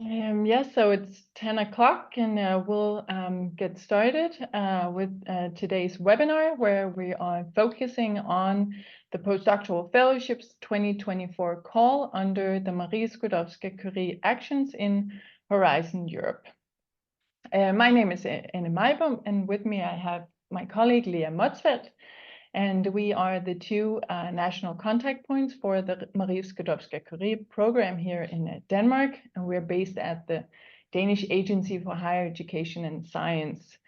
Yes, so it's 10 o'clock and we'll get started with today's webinar where we are focusing on the Postdoctoral Fellowships 2024 call under the Marie Skłodowska-Curie Actions in Horizon Europe. My name is Anne Meibom, and with me I have my colleague Lea Motzfeldt, and we are the two national contact points for the Marie Skłodowska-Curie program here in Denmark, and we're based at the Danish Agency for Higher Education and Science.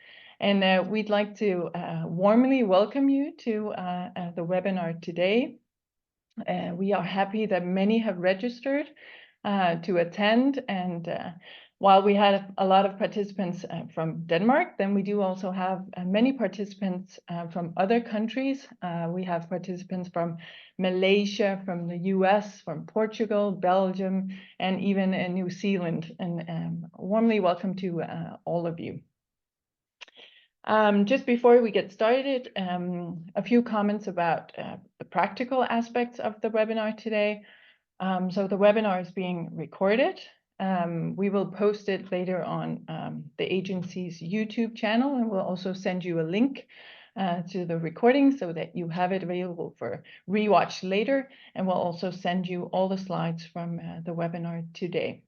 And we'd like to warmly welcome you to the webinar today. We are happy that many have registered to attend, and while we had a lot of participants from Denmark, then we do also have many participants from other countries. We have participants from Malaysia, from the US, from Portugal, Belgium, and even New Zealand. And warmly welcome to all of you. Just before we get started, a few comments about the practical aspects of the webinar today. So the webinar is being recorded. We will post it later on the agency's YouTube channel, and we'll also send you a link to the recording so that you have it available for rewatch later, and we'll also send you all the slides from the webinar today.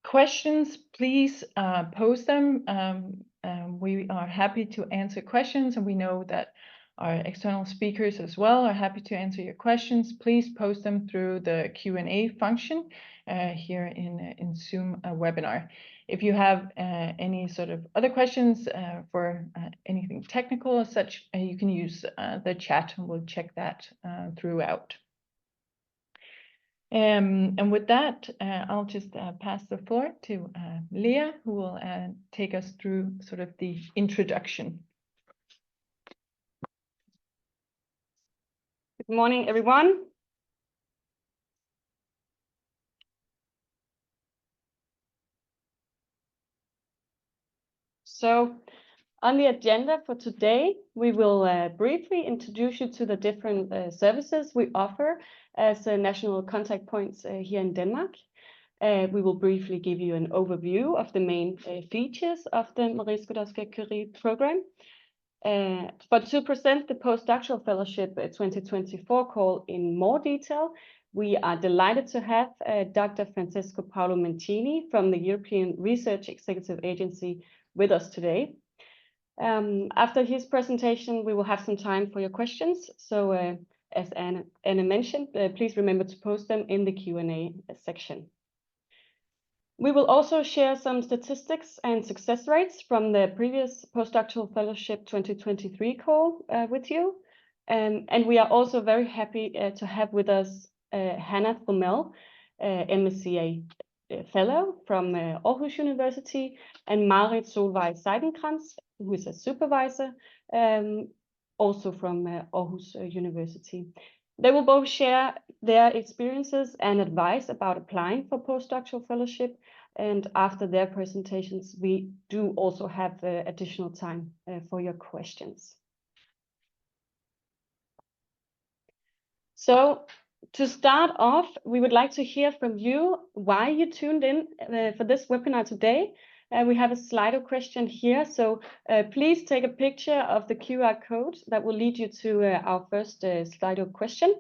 Questions, please post them. We are happy to answer questions, and we know that our external speakers as well are happy to answer your questions. Please post them through the Q&A function here in Zoom webinar. If you have any sort of other questions for anything technical as such, you can use the chat, and we'll check that throughout. And with that, I'll just pass the floor to Lea, who will take us through sort of the introduction. Good morning, everyone. So on the agenda for today, we will briefly introduce you to the different services we offer as national contact points here in Denmark. We will briefly give you an overview of the main features of the Marie Skłodowska-Curie program. But to present the Postdoctoral Fellowship 2024 call in more detail, we are delighted to have Dr. Francesco Paolo Mancini from the European Research Executive Agency with us today. After his presentation, we will have some time for your questions. So as Anna mentioned, please remember to post them in the Q&A section. We will also share some statistics and success rates from the previous Postdoctoral Fellowship 2023 call with you. And we are also very happy to have with us Hannah Thomell, MSCA Fellow from Aarhus University, and Marit Solveig Seidenkrantz, who is a supervisor, also from Aarhus University. They will both share their experiences and advice about applying for postdoctoral fellowship. And after their presentations, we do also have additional time for your questions. So to start off, we would like to hear from you why you tuned in for this webinar today. We have a Slido question here, so please take a picture of the QR code that will lead you to our first Slido question,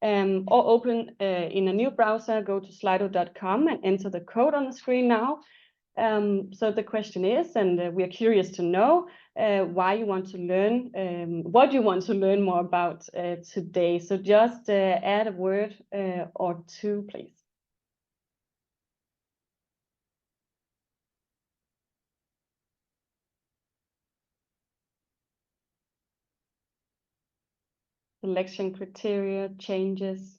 or open in a new browser, go to slido.com and enter the code on the screen now. So the question is, and we are curious to know why you want to learn, what you want to learn more about today. So just add a word or two, please. Selection criteria, changes,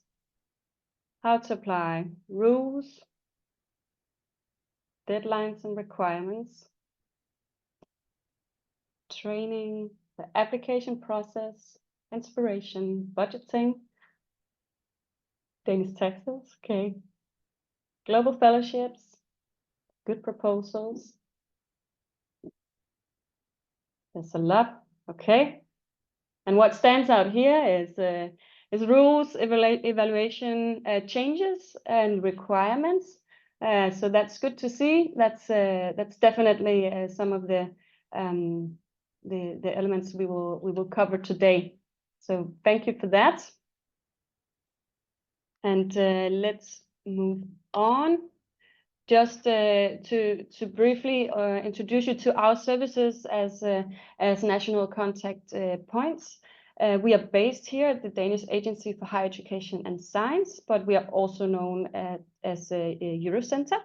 how to apply, rules, deadlines and requirements, training, the application process, inspiration, budgeting, Danish taxes, okay, global fellowships, good proposals. There's a lot, okay. And what stands out here is is rules, evaluation changes, and requirements. So that's good to see. That's definitely some of the elements we will cover today. So thank you for that. And let's move on. Just to briefly introduce you to our services as national contact points. We are based here at the Danish Agency for Higher Education and Science, but we are also known as a Eurocenter.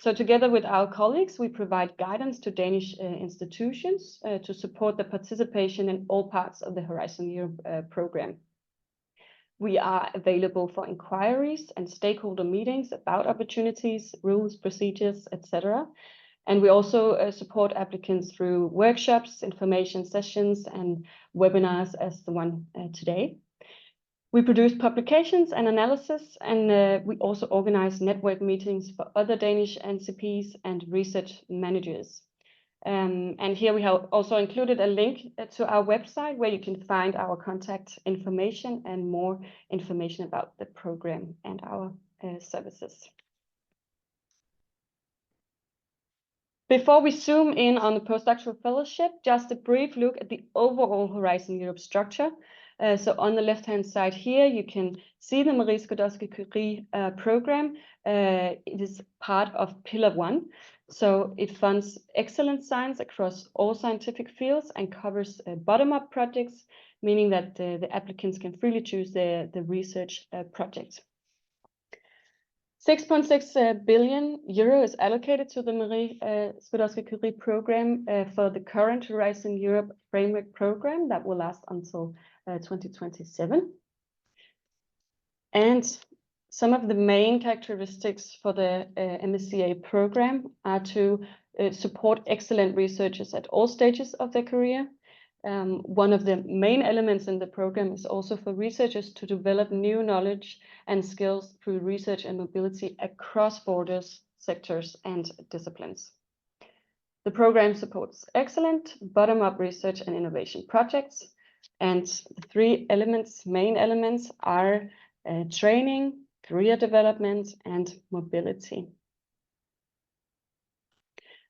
So together with our colleagues, we provide guidance to Danish institutions to support the participation in all parts of the Horizon Europe program. We are available for inquiries and stakeholder meetings about opportunities, rules, procedures, etc. And we also support applicants through workshops, information sessions, and webinars as the one today. We produce publications and analysis, and we also organize network meetings for other Danish NCPs and research managers. And here we have also included a link to our website where you can find our contact information and more information about the program and our services. Before we zoom in on the postdoctoral fellowship, just a brief look at the overall Horizon Europe structure. So on the left-hand side here, you can see the Marie Skłodowska-Curie program. It is part of Pillar 1. So it funds excellent science across all scientific fields and covers bottom-up projects, meaning that the applicants can freely choose the research project. 6.6 billion euro is allocated to the Marie Skłodowska-Curie program for the current Horizon Europe framework program that will last until 2027. And some of the main characteristics for the MSCA program are to support excellent researchers at all stages of their career. One of the main elements in the program is also for researchers to develop new knowledge and skills through research and mobility across borders, sectors, and disciplines. The program supports excellent bottom-up research and innovation projects, and the three main elements are training, career development, and mobility.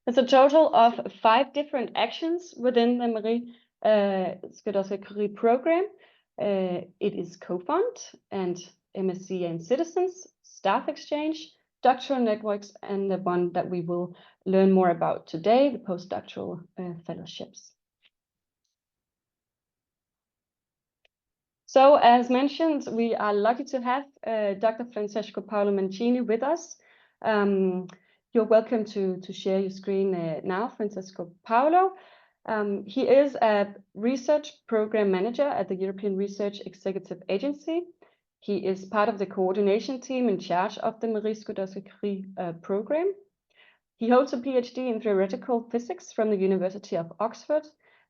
There's a total of 5 different actions within the Marie Skłodowska-Curie program. It is co-fund and MSCA and citizens, staff exchange, doctoral networks, and the one that we will learn more about today, the postdoctoral fellowships. So as mentioned, we are lucky to have Dr. Francesco Paolo Mancini with us. You're welcome to share your screen now, Francesco Paolo. He is a research program manager at the European Research Executive Agency. He is part of the coordination team in charge of the Marie Skłodowska-Curie program. He holds a PhD in theoretical physics from the University of Oxford,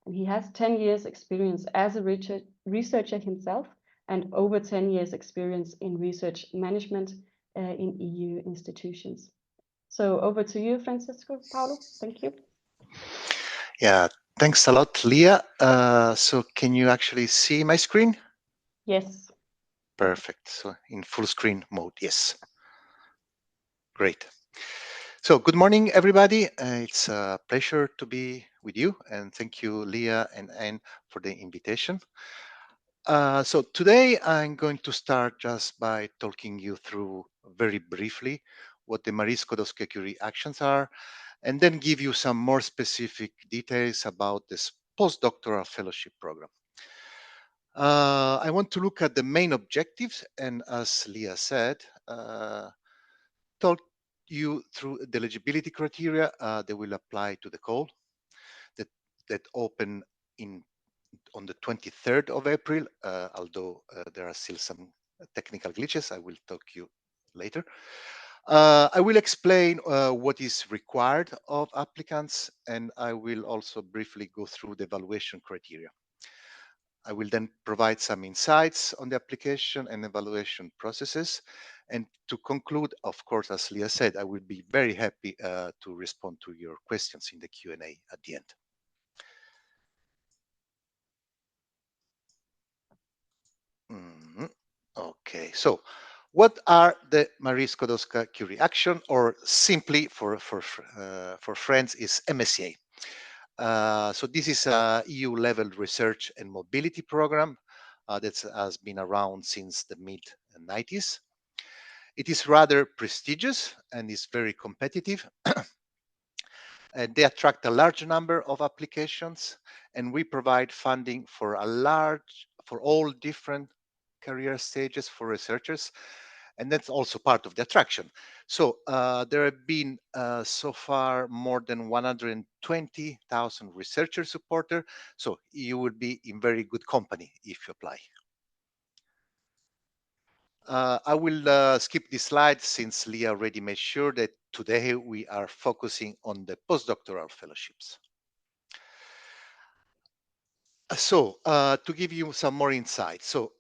and he has 10 years experience as a researcher himself and over 10 years experience in research management in EU institutions. So over to you, Francesco Paolo. Thank you. Yeah, thanks a lot, Leah. So can you actually see my screen? Yes. Perfect. So in full screen mode, yes. Great. So good morning, everybody. It's a pleasure to be with you, and thank you, Leah and Anne, for the invitation. So today I'm going to start just by talking you through very briefly what the Marie Skłodowska-Curie Actions are, and then give you some more specific details about this postdoctoral fellowship program. I want to look at the main objectives, and as Leah said, talk you through the eligibility criteria that will apply to the call that open on the 23rd of April, although there are still some technical glitches. I will talk you later. I will explain what is required of applicants, and I will also briefly go through the evaluation criteria. I will then provide some insights on the application and evaluation processes. And to conclude, of course, as Leah said, I will be very happy to respond to your questions in the Q&A at the end. Okay, so what are the Marie Skłodowska-Curie Action, or simply for friends is MSCA? So this is a EU-level research and mobility program that has been around since the mid-90s. It is rather prestigious and is very competitive. And they attract a large number of applications, and we provide funding for all different career stages for researchers, and that's also part of the attraction. So there have been so far more than 120,000 researcher supporters, so you will be in very good company if you apply. I will skip this slide since Leah already made sure that today we are focusing on the postdoctoral fellowships. So to give you some more insight, so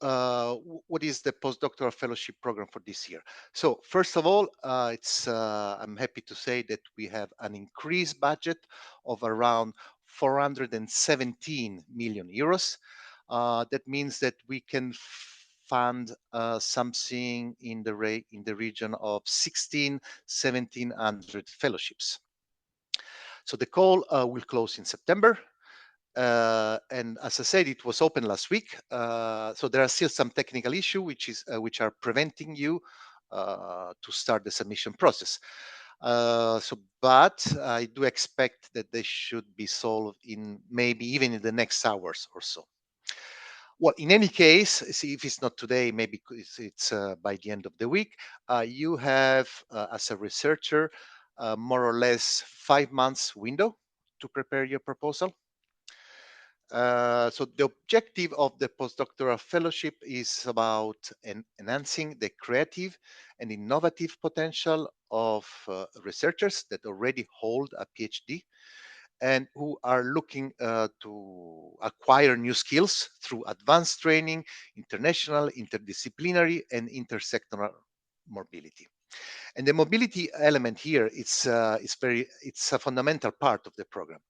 what is the postdoctoral fellowship program for this year? So first of all, I'm happy to say that we have an increased budget of around 417 million euros. That means that we can fund something in the region of 1700 fellowships. So the call will close in September. And as I said, it was open last week. So there are still some technical issues which are preventing you to start the submission process. But I do expect that they should be solved in maybe even in the next hours or so. Well, in any case, see if it's not today, maybe it's by the end of the week. You have, as a researcher, more or less 5 months window to prepare your proposal. So the objective of the postdoctoral fellowship is about enhancing the creative and innovative potential of researchers that already hold a PhD and who are looking to acquire new skills through advanced training, international, interdisciplinary, and intersectoral mobility. And the mobility element here, it's a fundamental part of the program.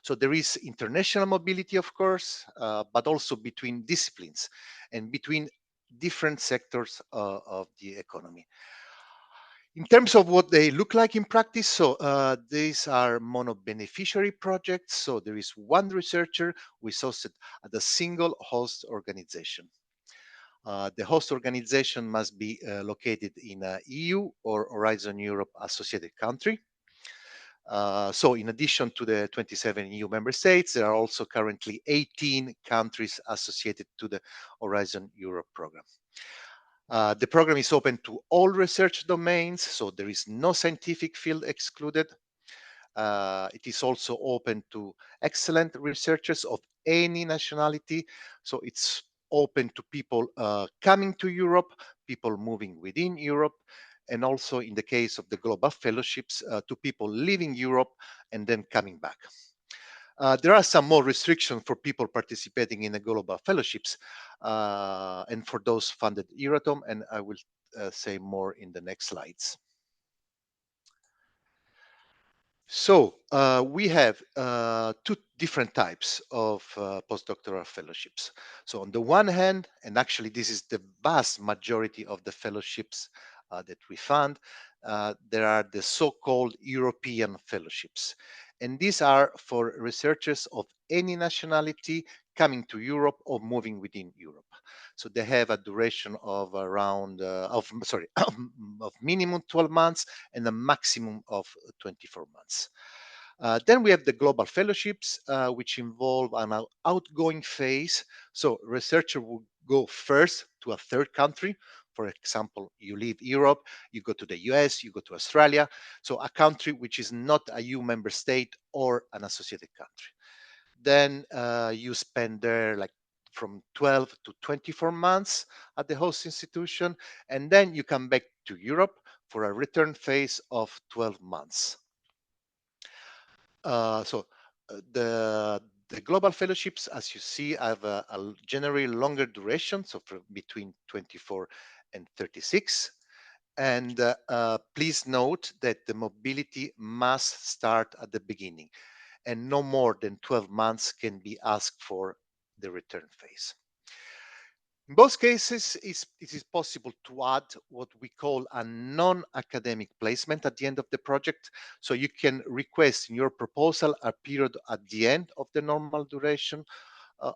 So there is international mobility, of course, but also between disciplines and between different sectors of the economy. In terms of what they look like in practice, so these are mono-beneficiary projects. So there is one researcher who is hosted at a single host organization. The host organization must be located in a EU or Horizon Europe associated country. So in addition to the 27 EU member states, there are also currently 18 countries associated to the Horizon Europe program. The program is open to all research domains, so there is no scientific field excluded. It is also open to excellent researchers of any nationality, so it's open to people coming to Europe, people moving within Europe, and also in the case of the global fellowships to people leaving Europe and then coming back. There are some more restrictions for people participating in the global fellowships and for those funded Euratom, and I will say more in the next slides. So we have two different types of postdoctoral fellowships. So on the one hand, and actually this is the vast majority of the fellowships that we fund, there are the so-called European fellowships. And these are for researchers of any nationality coming to Europe or moving within Europe. So they have a duration of around, of minimum 12 months and a maximum of 24 months. Then we have the global fellowships, which involve an outgoing phase. So researcher will go first to a third country. For example, you leave Europe, you go to the US, you go to Australia. So a country which is not a EU member state or an associated country. Then you spend there like from 12 to 24 months at the host institution, and then you come back to Europe for a return phase of 12 months. The global fellowships, as you see, have a generally longer duration, so between 24 and 36. And please note that the mobility must start at the beginning, and no more than 12 months can be asked for the return phase. In both cases, it is possible to add what we call a non-academic placement at the end of the project. So you can request in your proposal a period at the end of the normal duration,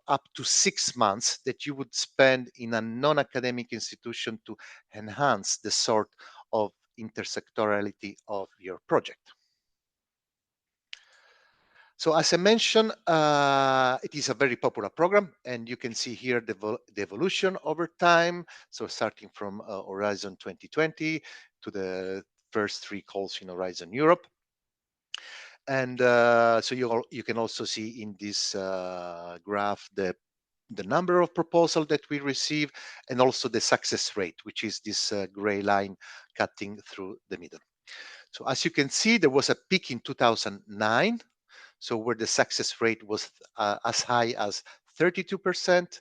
up to 6 months, that you would spend in a non-academic institution to enhance the sort of intersectorality of your project. So as I mentioned, it is a very popular program, and you can see here the evolution over time. So starting from Horizon 2020 to the first 3 calls in Horizon Europe. And so you can also see in this graph the number of proposals that we receive, and also the success rate, which is this gray line cutting through the middle. So as you can see, there was a peak in 2009, so where the success rate was as high as 32%,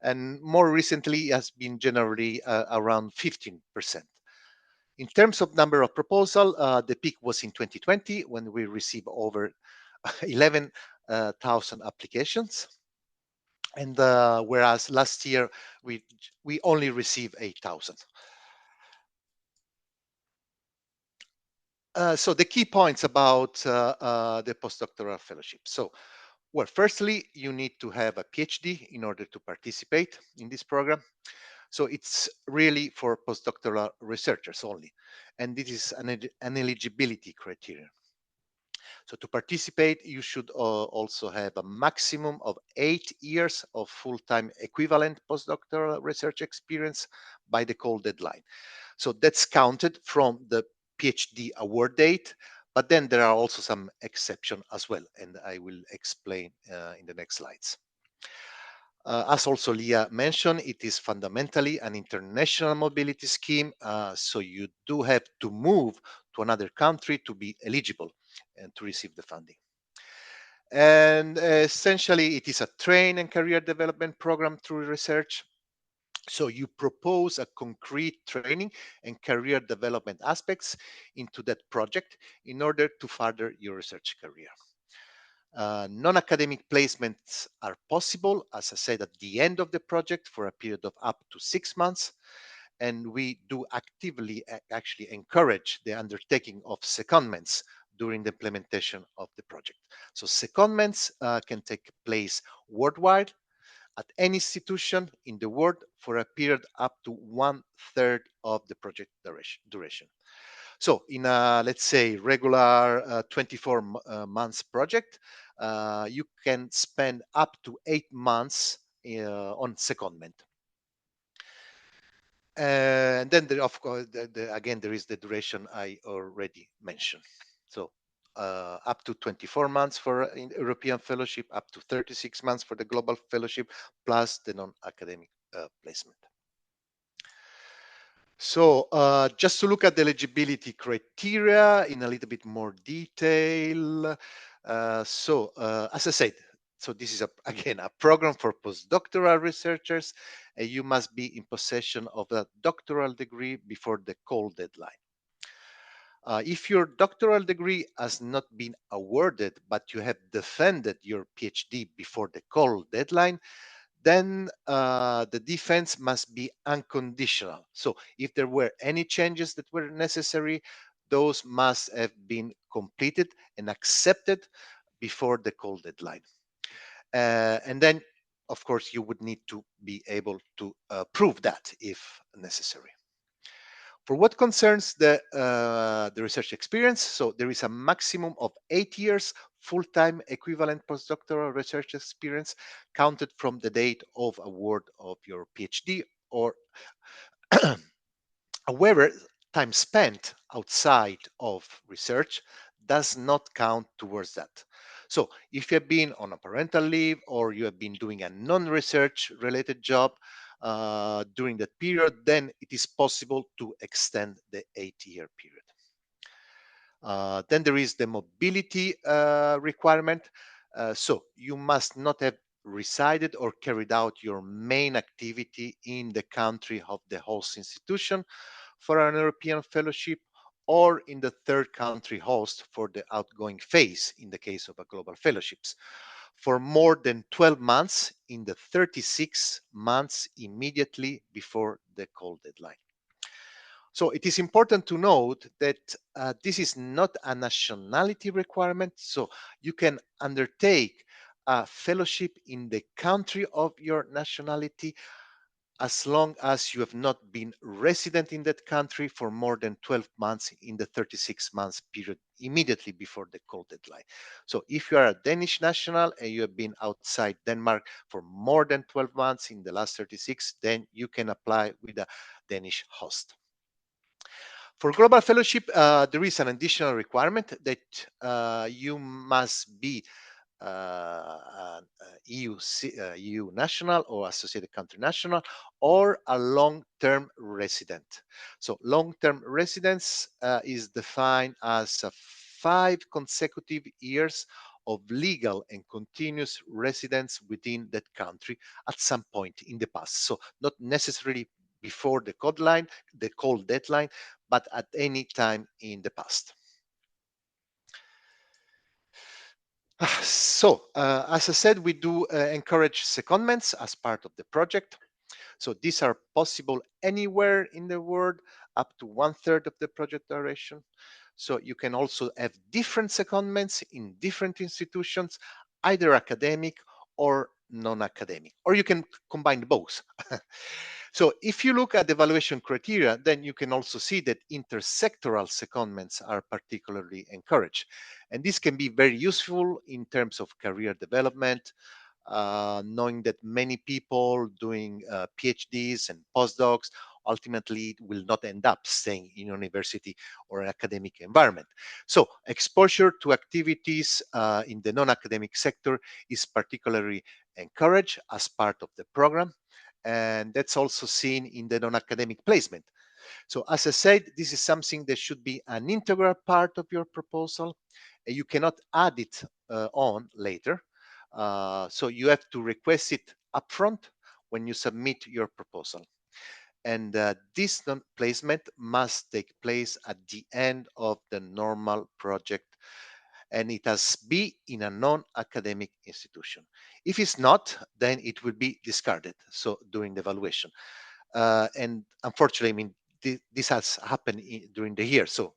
and more recently has been generally around 15%. In terms of number of proposal, the peak was in 2020 when we received over 11,000 applications, and whereas last year we only received 8,000. So the key points about the postdoctoral fellowship. So, well, firstly, you need to have a PhD in order to participate in this program. So it's really for postdoctoral researchers only, and this is an eligibility criterion. So to participate, you should also have a maximum of 8 years of full-time equivalent postdoctoral research experience by the call deadline. So that's counted from the PhD award date, but then there are also some exceptions as well, and I will explain in the next slides. As also Leah mentioned, it is fundamentally an international mobility scheme, so you do have to move to another country to be eligible and to receive the funding. And essentially, it is a train and career development program through research. So you propose a concrete training and career development aspects into that project in order to further your research career. Non-academic placements are possible, as I said, at the end of the project for a period of up to 6 months. And we do actively actually encourage the undertaking of secondments during the implementation of the project. So secondments can take place worldwide at any institution in the world for a period up to 1/3 of the project duration. So in a, let's say, regular 24 months project, you can spend up to 8 months on secondment. And then, of course, again, there is the duration I already mentioned. So up to 24 months for European fellowship, up to 36 months for the global fellowship, plus the non-academic placement. So just to look at the eligibility criteria in a little bit more detail. As I said, so this is, again, a program for postdoctoral researchers, and you must be in possession of a doctoral degree before the call deadline. If your doctoral degree has not been awarded, but you have defended your PhD before the call deadline, then the defense must be unconditional. So if there were any changes that were necessary, those must have been completed and accepted before the call deadline. And then, of course, you would need to be able to prove that if necessary. For what concerns the research experience, so there is a maximum of 8 years full-time equivalent postdoctoral research experience counted from the date of award of your PhD, or however, time spent outside of research does not count towards that. So if you have been on a parental leave or you have been doing a non-research related job during that period, then it is possible to extend the 8-year period. Then there is the mobility requirement. So you must not have resided or carried out your main activity in the country of the host institution for an European fellowship, or in the third country host for the outgoing phase in the case of a global fellowships. for more than 12 months in the 36 months immediately before the call deadline. So it is important to note that this is not a nationality requirement. So you can undertake a fellowship in the country of your nationality as long as you have not been resident in that country for more than 12 months in the 36 months period immediately before the call deadline. So if you are a Danish national and you have been outside Denmark for more than 12 months in the last 36, then you can apply with a Danish host. For global fellowship, there is an additional requirement that you must be an EU national or associated country national or a long-term resident. So long-term residence is defined as 5 consecutive years of legal and continuous residence within that country at some point in the past. So not necessarily before the call deadline, but at any time in the past. So, as I said, we do encourage secondments as part of the project. So these are possible anywhere in the world, up to 1/3 of the project duration. So you can also have different secondments in different institutions, either academic or non-academic, or you can combine both. So if you look at the evaluation criteria, then you can also see that intersectoral secondments are particularly encouraged. And this can be very useful in terms of career development, knowing that many people doing PhDs and postdocs ultimately will not end up staying in university or an academic environment. So exposure to activities in the non-academic sector is particularly encouraged as part of the program. And that's also seen in the non-academic placement. So as I said, this is something that should be an integral part of your proposal. You cannot add it on later. So you have to request it upfront when you submit your proposal. And this placement must take place at the end of the normal project, and it has be in a non-academic institution. If it's not, then it will be discarded. So during the evaluation. And unfortunately, I mean, this has happened during the year. So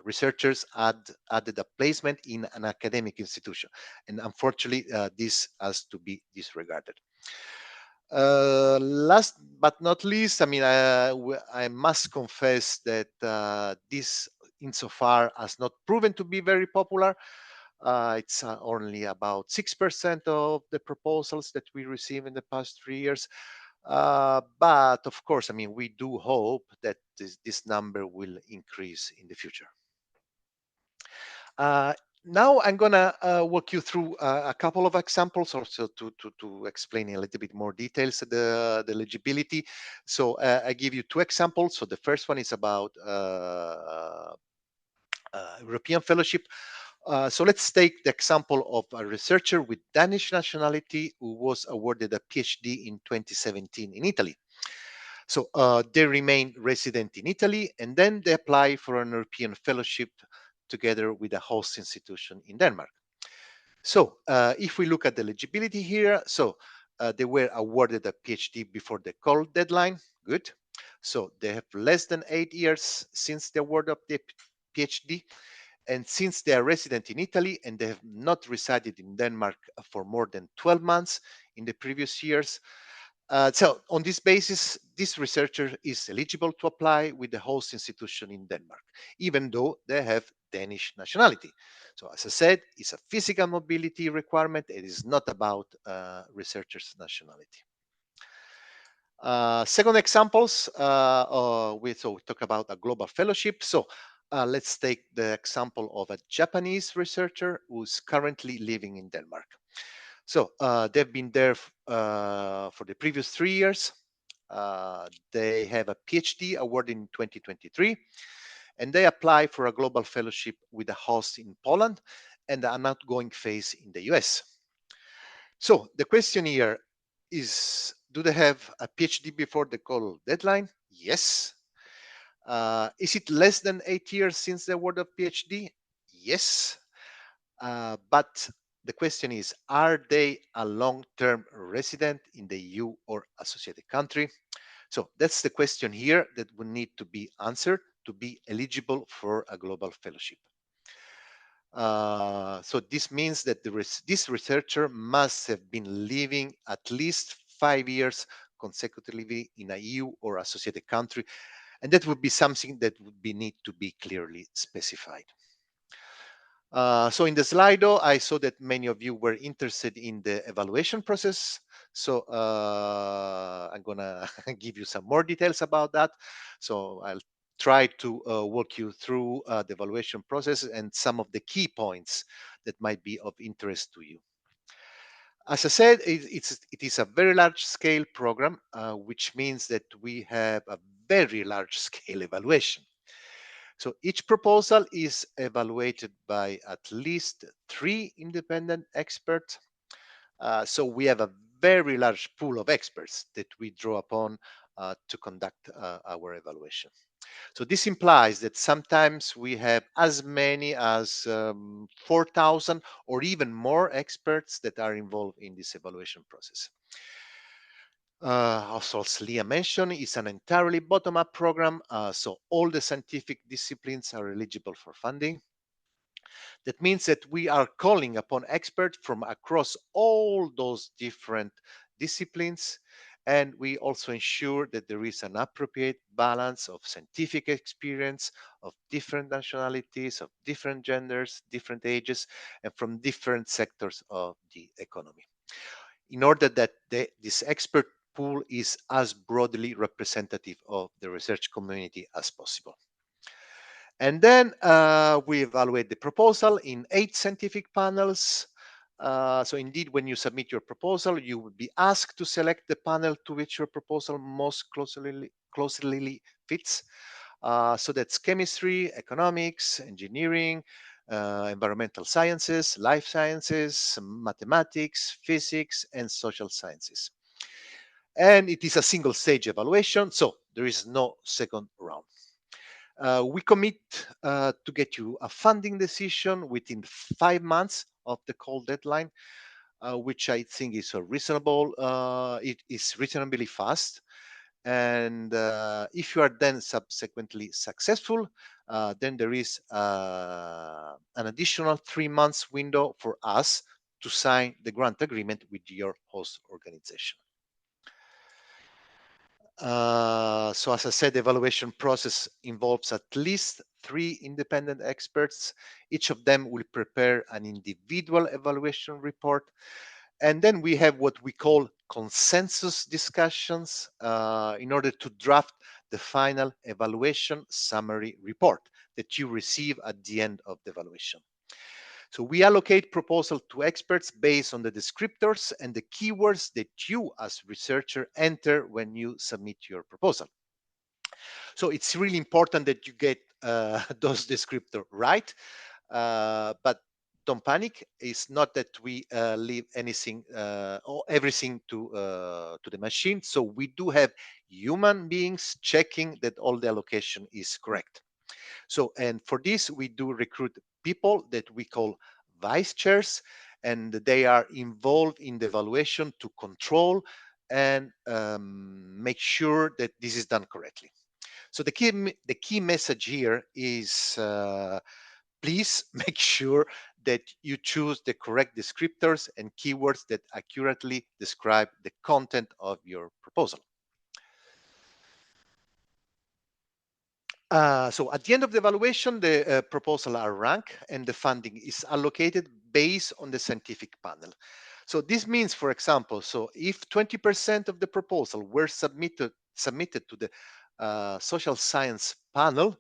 researchers added a placement in an academic institution. And unfortunately, this has to be disregarded. Last but not least, I mean, I must confess that this insofar has not proven to be very popular. It's only about 6% of the proposals that we receive in the past 3 years. But of course, I mean, we do hope that this number will increase in the future. Now I'm gonna walk you through a couple of examples also to explain in a little bit more details the eligibility. So I give you 2 examples. So the first one is about European fellowship. So let's take the example of a researcher with Danish nationality who was awarded a PhD in 2017 in Italy. So they remain resident in Italy, and then they apply for an European fellowship together with a host institution in Denmark. So if we look at the eligibility here, so they were awarded a PhD before the call deadline. Good. So they have less than 8 years since the award of the PhD. And since they are resident in Italy and they have not resided in Denmark for more than 12 months in the previous years, so on this basis, this researcher is eligible to apply with the host institution in Denmark, even though they have Danish nationality. So as I said, it's a physical mobility requirement. It is not about researcher's nationality. Second examples, we talk about a global fellowship. So let's take the example of a Japanese researcher who's currently living in Denmark. So they've been there for the previous 3 years. They have a PhD awarded in 2023, and they apply for a global fellowship with a host in Poland and an outgoing phase in the US. So the question here is, do they have a PhD before the call deadline? Yes. Is it less than 8 years since the award of PhD? Yes. But the question is, are they a long-term resident in the EU or associated country? So that's the question here that will need to be answered to be eligible for a global fellowship. So this means that this researcher must have been living at least 5 years consecutively in a EU or associated country, and that would be something that would need to be clearly specified. So in the Slido, I saw that many of you were interested in the evaluation process. So I'm gonna give you some more details about that. So I'll try to walk you through the evaluation process and some of the key points that might be of interest to you. As I said, it is a very large scale program, which means that we have a very large scale evaluation. So each proposal is evaluated by at least 3 independent experts. So we have a very large pool of experts that we draw upon to conduct our evaluation. So this implies that sometimes we have as many as 4,000 or even more experts that are involved in this evaluation process. Also, as Leah mentioned, it's an entirely bottom-up program, so all the scientific disciplines are eligible for funding. That means that we are calling upon experts from across all those different disciplines, and we also ensure that there is an appropriate balance of scientific experience of different nationalities, of different genders, different ages, and from different sectors of the economy, in order that this expert pool is as broadly representative of the research community as possible. And then we evaluate the proposal in 8 scientific panels. So indeed, when you submit your proposal, you will be asked to select the panel to which your proposal most closely fits. So that's chemistry, economics, engineering, environmental sciences, life sciences, mathematics, physics, and social sciences. And it is a single stage evaluation, so there is no second round. We commit to get you a funding decision within 5 months of the call deadline, which I think is reasonable. It is reasonably fast. And if you are then subsequently successful, then there is an additional 3 months window for us to sign the grant agreement with your host organization. So as I said, the evaluation process involves at least 3 independent experts. Each of them will prepare an individual evaluation report. And then we have what we call consensus discussions in order to draft the final evaluation summary report that you receive at the end of the evaluation. So we allocate proposal to experts based on the descriptors and the keywords that you as researcher enter when you submit your proposal. So it's really important that you get those descriptors right, but don't panic. It's not that we leave anything or everything to the machine. So we do have human beings checking that all the allocation is correct. So, and for this, we do recruit people that we call vice chairs, and they are involved in the evaluation to control and make sure that this is done correctly. So the key message here is please make sure that you choose the correct descriptors and keywords that accurately describe the content of your proposal. So at the end of the evaluation, the proposal are ranked and the funding is allocated based on the scientific panel. So this means, for example, so if 20% of the proposal were submitted to the social science panel,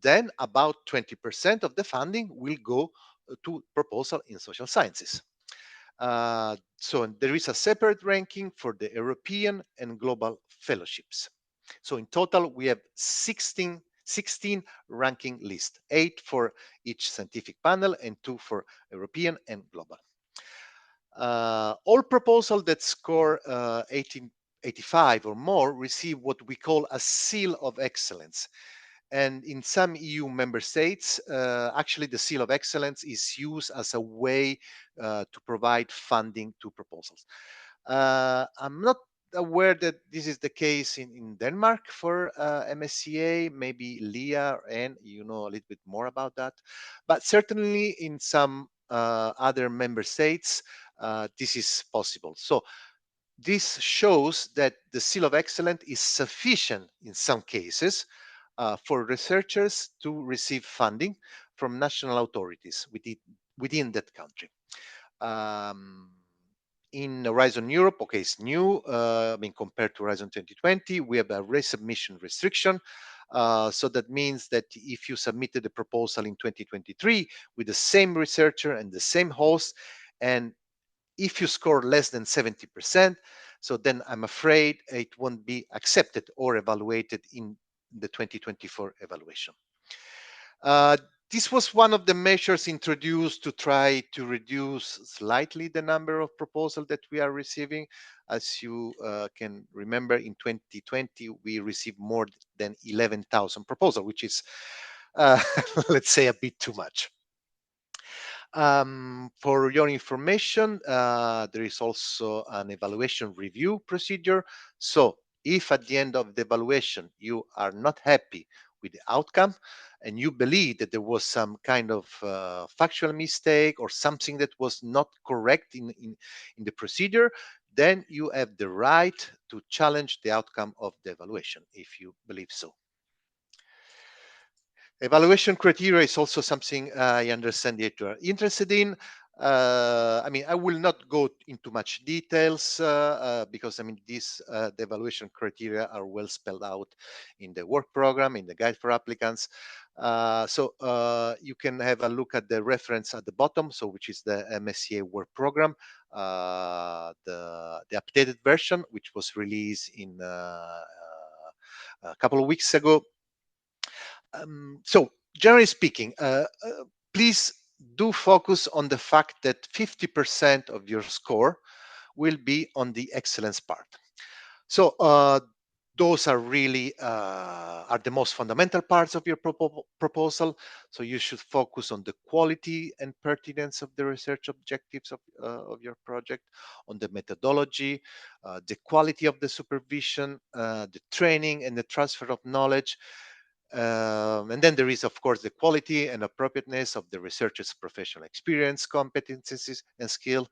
then about 20% of the funding will go to proposal in social sciences. So there is a separate ranking for the European and global fellowships. So in total, we have 16 ranking lists, 8 for each scientific panel and 2 for European and global. All proposals that score 85 or more receive what we call a seal of excellence. And in some EU member states, actually the Seal of Excellence is used as a way to provide funding to proposals. I'm not aware that this is the case in Denmark for MSCA. Maybe Leah and you know a little bit more about that. But certainly in some other member states, this is possible. So this shows that the Seal of Excellence is sufficient in some cases for researchers to receive funding from national authorities within that country. Um, in Horizon Europe, okay, it's new. I mean, compared to Horizon 2020, we have a resubmission restriction. So that means that if you submitted a proposal in 2023 with the same researcher and the same host, and if you score less than 70%, so then I'm afraid it won't be accepted or evaluated in the 2024 evaluation. This was one of the measures introduced to try to reduce slightly the number of proposals that we are receiving. As you can remember, in 2020, we received more than 11,000 proposals, which is, let's say, a bit too much. For your information, there is also an evaluation review procedure. So if at the end of the evaluation you are not happy with the outcome and you believe that there was some kind of factual mistake or something that was not correct in the procedure, then you have the right to challenge the outcome of the evaluation if you believe so. Evaluation criteria is also something I understand that you are interested in. I mean, I will not go into much details because I mean, the evaluation criteria are well spelled out in the work program, in the guide for applicants. So you can have a look at the reference at the bottom, so which is the MSCA work program, the updated version, which was released in a couple of weeks ago. So generally speaking, please do focus on the fact that 50% of your score will be on the excellence part. So those are really are the most fundamental parts of your proposal. So you should focus on the quality and pertinence of the research objectives of your project, on the methodology, the quality of the supervision, the training and the transfer of knowledge. And then there is, of course, the quality and appropriateness of the researcher's professional experience, competencies, and skill.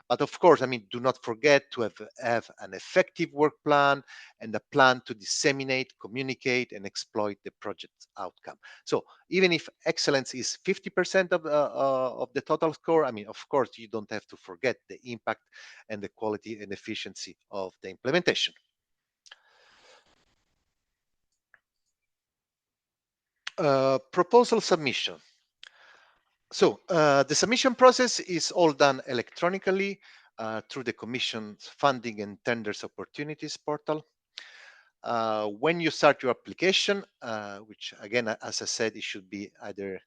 But of course, I mean, do not forget to have an effective work plan and a plan to disseminate, communicate, and exploit the project's outcome. So even if excellence is 50% of the total score, I mean, of course, you don't have to forget the impact and the quality and efficiency of the implementation. Proposal submission. So the submission process is all done electronically through the Commission's Funding and Tenders Opportunities portal. When you start your application, which again, as I said, it should be either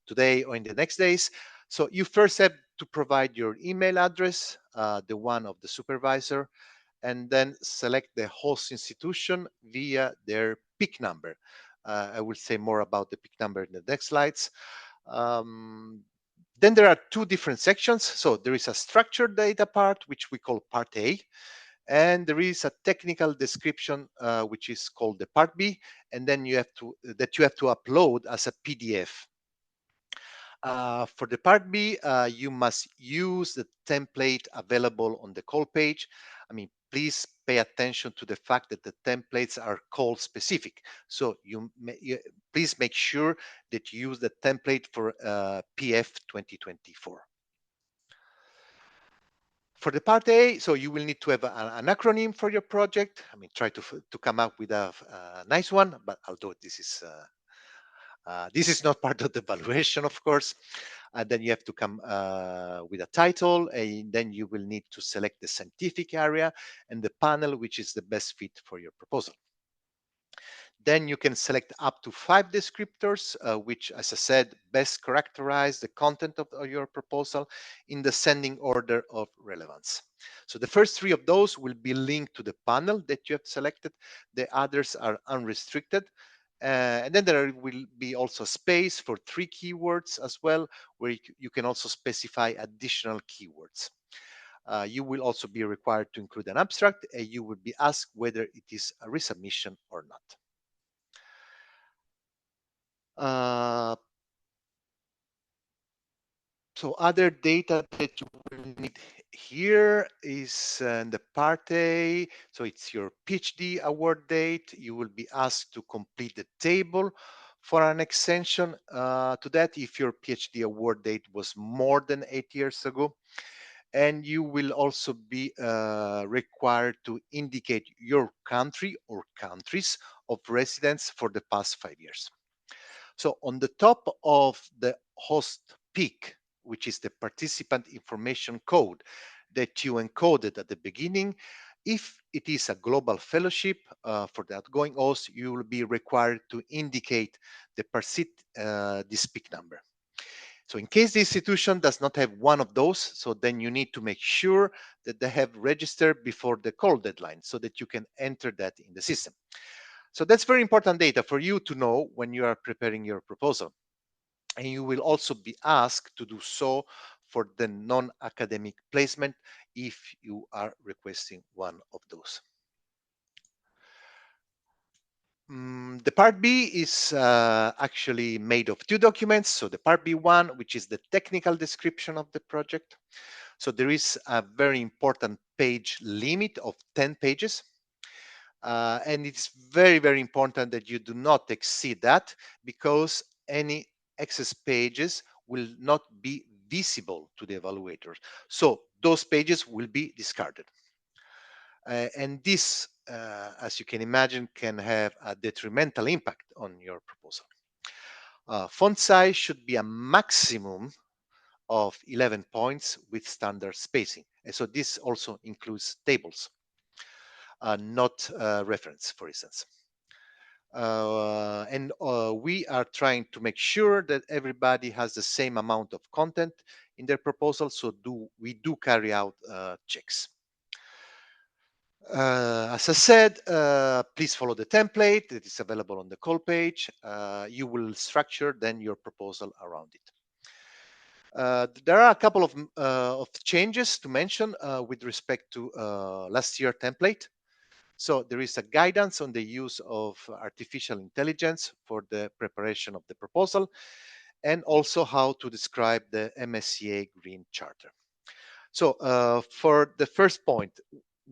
today or in the next days. So you first have to provide your email address, the one of the supervisor, and then select the host institution via their PIC number. I will say more about the PIC number in the next slides. Then there are two different sections. So there is a structured data part, which we call Part A, and there is a technical description, which is called the Part B, and then you have to upload as a PDF. For the Part B, you must use the template available on the call page. I mean, please pay attention to the fact that the templates are call specific. So please make sure that you use the template for PF 2024. For the Part A, so you will need to have an acronym for your project. I mean, try to come up with a nice one, but although this is not part of the evaluation, of course. And then you have to come with a title, and then you will need to select the scientific area and the panel which is the best fit for your proposal. Then you can select up to 5 descriptors, which, as I said, best characterize the content of your proposal in the sending order of relevance. So the first 3 of those will be linked to the panel that you have selected. The others are unrestricted. And then there will be also space for 3 keywords as well, where you can also specify additional keywords. You will also be required to include an abstract, and you will be asked whether it is a resubmission or not. So other data that you will need here is the part A. So it's your PhD award date. You will be asked to complete the table for an extension to that if your PhD award date was more than 8 years ago. And you will also be required to indicate your country or countries of residence for the past 5 years. So on the top of the host peak, which is the participant information code that you encoded at the beginning, if it is a global fellowship for the outgoing host, you will be required to indicate the this peak number. So in case the institution does not have one of those, so then you need to make sure that they have registered before the call deadline so that you can enter that in the system. So that's very important data for you to know when you are preparing your proposal. And you will also be asked to do so for the non-academic placement if you are requesting one of those. The part B is actually made of 2 documents. So the part B1, which is the technical description of the project. So there is a very important page limit of 10 pages. And it's very, very important that you do not exceed that, because any excess pages will not be visible to the evaluators. So those pages will be discarded. And this, as you can imagine, can have a detrimental impact on your proposal. Font size should be a maximum of 11 points with standard spacing. And so this also includes tables, not reference, for instance. And we are trying to make sure that everybody has the same amount of content in their proposal, so we do carry out checks. As I said, please follow the template that is available on the call page. You will structure then your proposal around it. There are a couple of changes to mention with respect to last year template. So there is a guidance on the use of artificial intelligence for the preparation of the proposal, and also how to describe the MSCA Green Charter. So for the first point,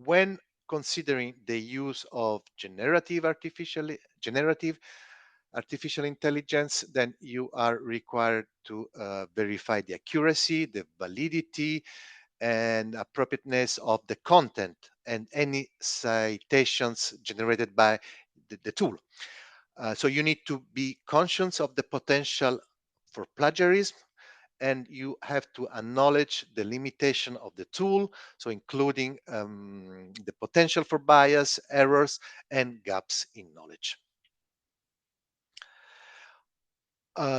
when considering the use of generative artificial intelligence, then you are required to verify the accuracy, the validity, and appropriateness of the content and any citations generated by the tool. So you need to be conscious of the potential for plagiarism, and you have to acknowledge the limitation of the tool, so including the potential for bias, errors, and gaps in knowledge.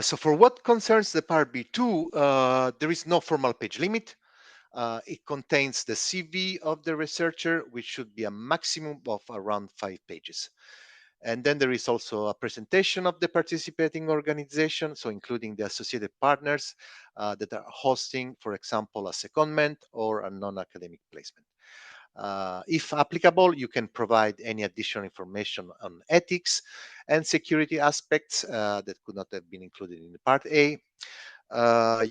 So for what concerns the part B2, there is no formal page limit. It contains the CV of the researcher, which should be a maximum of around 5 pages. And then there is also a presentation of the participating organization, so including the associated partners that are hosting, for example, a secondment or a non-academic placement. If applicable, you can provide any additional information on ethics and security aspects that could not have been included in the part A.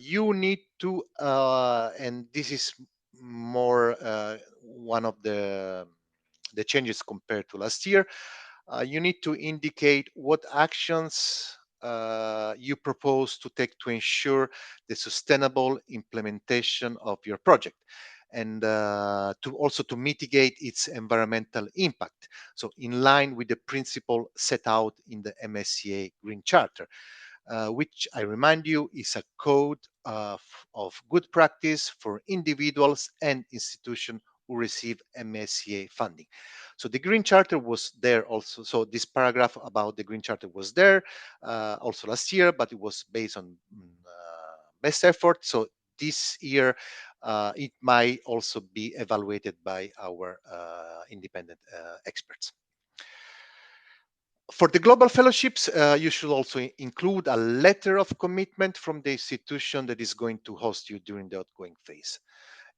You need to, and this is more one of the changes compared to last year, you need to indicate what actions you propose to take to ensure the sustainable implementation of your project, and to also to mitigate its environmental impact. So in line with the principle set out in the MSCA Green Charter, which I remind you is a code of good practice for individuals and institutions who receive MSCA funding. So the Green Charter was there also. So this paragraph about the Green Charter was there also last year, but it was based on best effort. So this year, it might also be evaluated by our independent experts. For the global fellowships, you should also include a letter of commitment from the institution that is going to host you during the outgoing phase.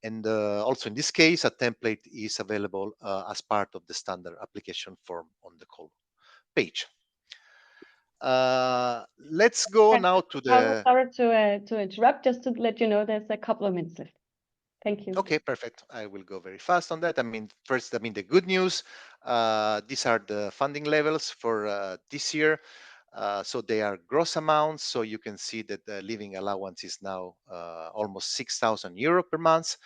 And also in this case, a template is available as part of the standard application form on the call page. Let's go now to the... Sorry to interrupt, just to let you know there's a couple of minutes left. Thank you. Okay, perfect. I will go very fast on that. I mean, first, the good news. These are the funding levels for this year. So they are gross amounts. So you can see that the living allowance is now almost 6,000 euro per month.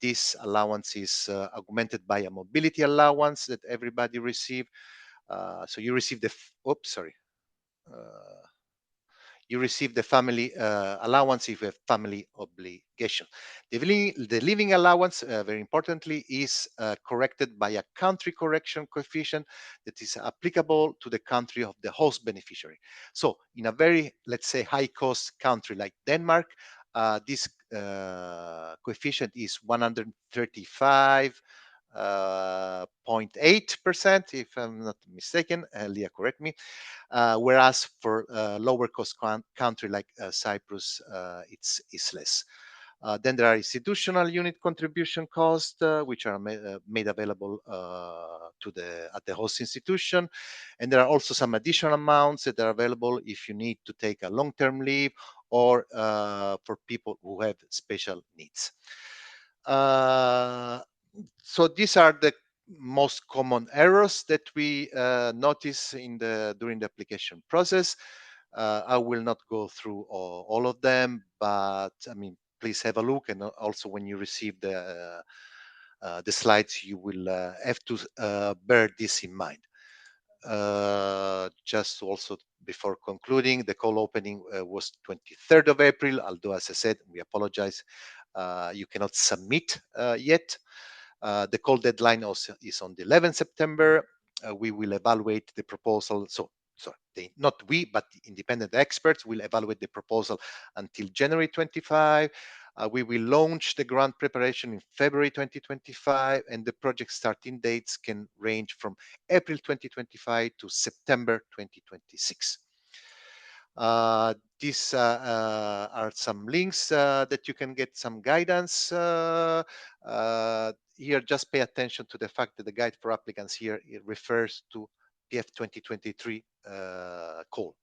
This allowance is augmented by a mobility allowance that everybody receive. So you receive the, you receive the family allowance if you have family obligation. The living allowance, very importantly, is corrected by a country correction coefficient that is applicable to the country of the host beneficiary. So in a very, let's say, high cost country like Denmark, this coefficient is 135.8%, if I'm not mistaken. Leah, correct me. Whereas for lower cost country like Cyprus, it's less. Then there are institutional unit contribution costs, which are made available at the host institution. And there are also some additional amounts that are available if you need to take a long-term leave or for people who have special needs. So these are the most common errors that we notice during the application process. I will not go through all of them, but I mean, please have a look. And also when you receive the slides, you will have to bear this in mind. Just also before concluding, the call opening was 23rd of April, although as I said, we apologize, you cannot submit yet. The call deadline also is on the 11th September. We will evaluate the proposal. Not we, but the independent experts will evaluate the proposal until January 25. We will launch the grant preparation in February 2025, and the project starting dates can range from April 2025 to September 2026. These are some links that you can get some guidance. Here, just pay attention to the fact that the guide for applicants here, it refers to PF 2023 call.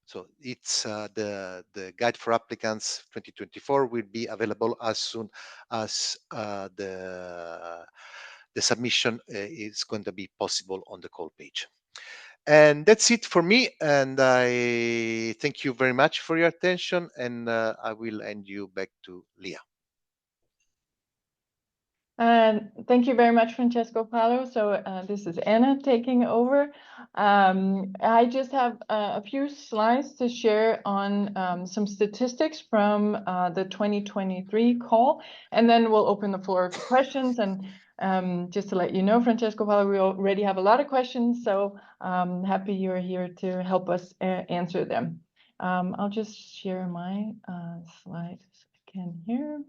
So it's the guide for applicants 2024 will be available as soon as the submission is going to be possible on the call page. And that's it for me. And I thank you very much for your attention. And I will hand you back to Leah. Thank you very much, Francesco Paolo. So this is Anna taking over. I just have a few slides to share on some statistics from the 2023 call, and then we'll open the floor to questions. And just to let you know, Francesco Paolo, we already have a lot of questions, so happy you're here to help us answer them. I'll just share my slides again here.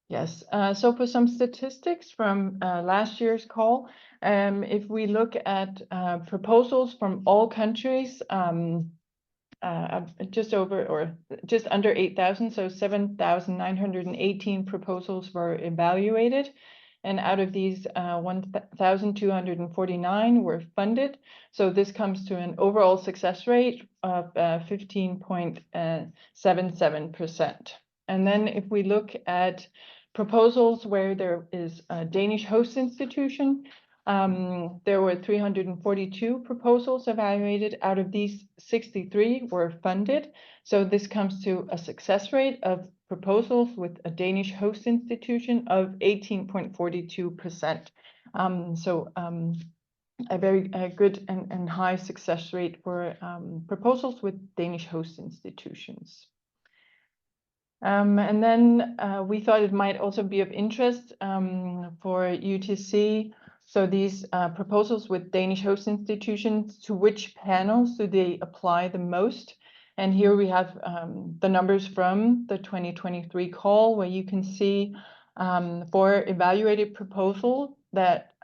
Yes, so for some statistics from last year's call, if we look at proposals from all countries, just under 8,000, so 7,918 proposals were evaluated. And out of these, 1,249 were funded. So this comes to an overall success rate of 15.77%. And then if we look at proposals where there is a Danish host institution, there were 342 proposals evaluated. Out of these, 63 were funded. So this comes to a success rate of proposals with a Danish host institution of 18.42%. A very good and high success rate for proposals with Danish host institutions. And then we thought it might also be of interest for you to see, so these proposals with Danish host institutions, to which panels do they apply the most? And here we have the numbers from the 2023 call, where you can see for evaluated proposal that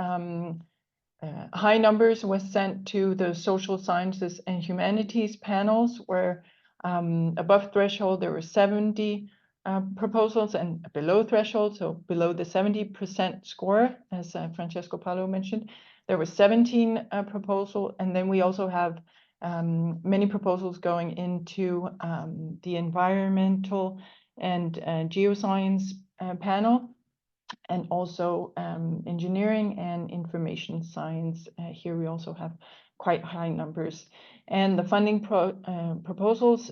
high numbers was sent to the social sciences and humanities panels, where above threshold there were 70 proposals, and below threshold, so below the 70% score, as Francesco Paolo mentioned, there were 17 proposals. And then we also have many proposals going into the environmental and geoscience panel, and also engineering and information science. Here we also have quite high numbers. And the funding proposals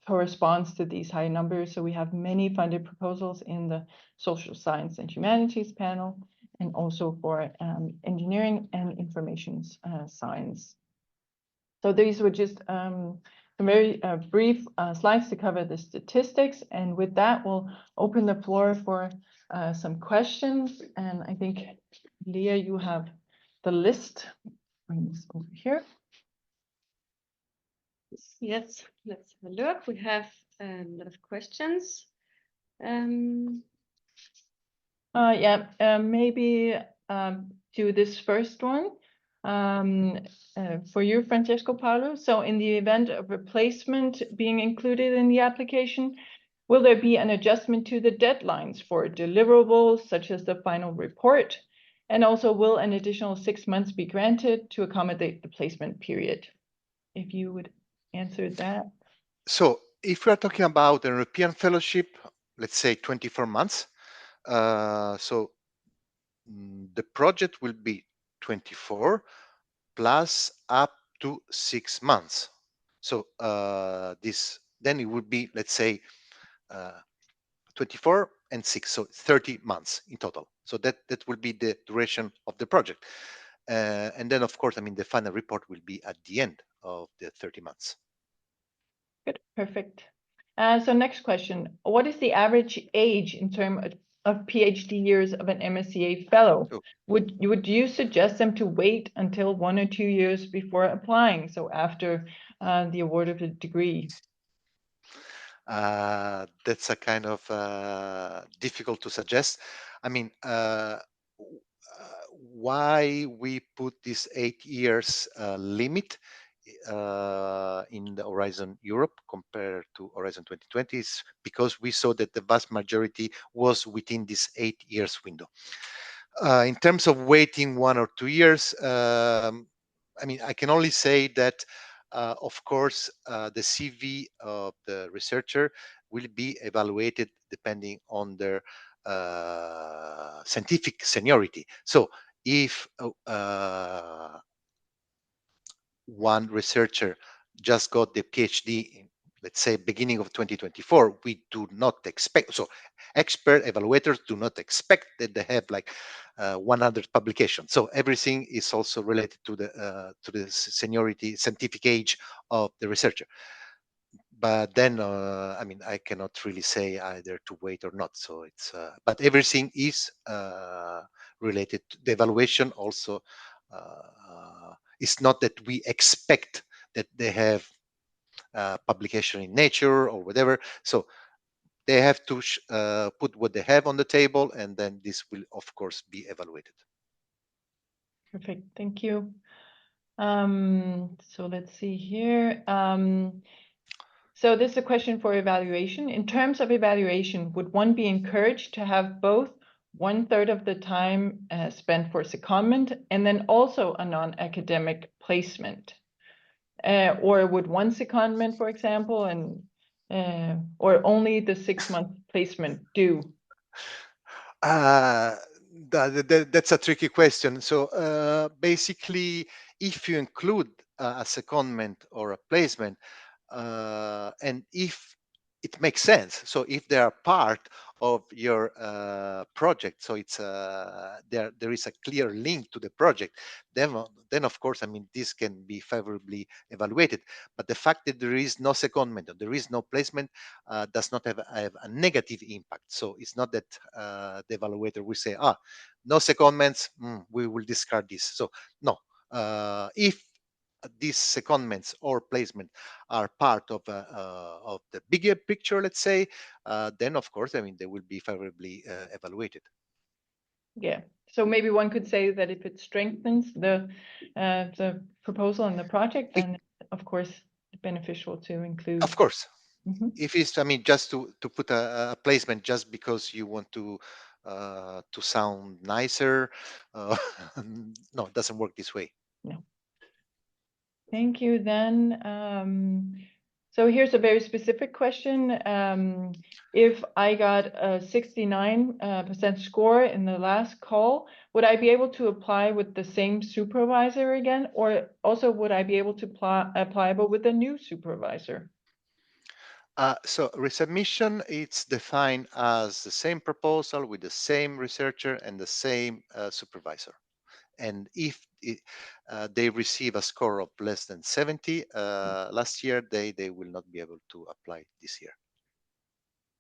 corresponds to these high numbers. So we have many funded proposals in the social science and humanities panel, and also for engineering and information science. So these were just some very brief slides to cover the statistics. And with that, we'll open the floor for some questions. And I think, Leah, you have the list. Bring this over here. Yes, let's have a look. We have a lot of questions. Maybe do this first one for you, Francesco Paolo. So in the event of replacement being included in the application, will there be an adjustment to the deadlines for deliverables, such as the final report? And also, will an additional 6 months be granted to accommodate the placement period? If you would answer that. So if we are talking about an European fellowship, let's say 24 months, so the project will be 24 plus up to 6 months. So then it would be, let's say, 24 and 6, so 30 months in total. So that will be the duration of the project. And then, of course, I mean, the final report will be at the end of the 30 months. Good, perfect. So next question, what is the average age in terms of PhD years of an MSCA fellow? Oh. Would you suggest them to wait until 1 or 2 years before applying, so after the award of a degree? That's a kind of difficult to suggest. I mean, why we put this 8 years limit in the Horizon Europe compared to Horizon 2020 is because we saw that the vast majority was within this 8 years window. In terms of waiting 1 or 2 years, I mean, I can only say that, of course, the CV of the researcher will be evaluated depending on their scientific seniority. So if one researcher just got the PhD in, let's say, beginning of 2024, we do not expect, so expert evaluators do not expect that they have like 100 publications. So everything is also related to the seniority, scientific age of the researcher. But then, I mean, I cannot really say either to wait or not. So it's, but everything is related to the evaluation also. It's not that we expect that they have publication in Nature or whatever. So they have to put what they have on the table, and then this will, of course, be evaluated. Perfect, thank you. So let's see here. So this is a question for evaluation. In terms of evaluation, would one be encouraged to have both 1/3 of the time spent for secondment and then also a non-academic placement? Or would one secondment, for example, and or only the 6-month placement do? That's a tricky question. So basically, if you include a secondment or a placement, and if it makes sense, so if they are part of your project, so it's there is a clear link to the project, then of course, I mean, this can be favorably evaluated. But the fact that there is no secondment or there is no placement does not have a negative impact. So it's not that the evaluator will say, no secondments, we will discard this. So no, if these secondments or placement are part of the bigger picture, let's say, then of course, I mean, they will be favorably evaluated. Yeah, So maybe one could say that if it strengthens the proposal and the project, then of course beneficial to include. Of course. Mhm. If it's, I mean, just to put a placement just because you want to sound nicer, no, it doesn't work this way. No. Thank you. Then, so here's a very specific question. If I got a 69% score in the last call, would I be able to apply with the same supervisor again? Or also would I be able to apply but with a new supervisor? So resubmission, it's defined as the same proposal with the same researcher and the same supervisor. And if they receive a score of less than 70 last year, they will not be able to apply this year.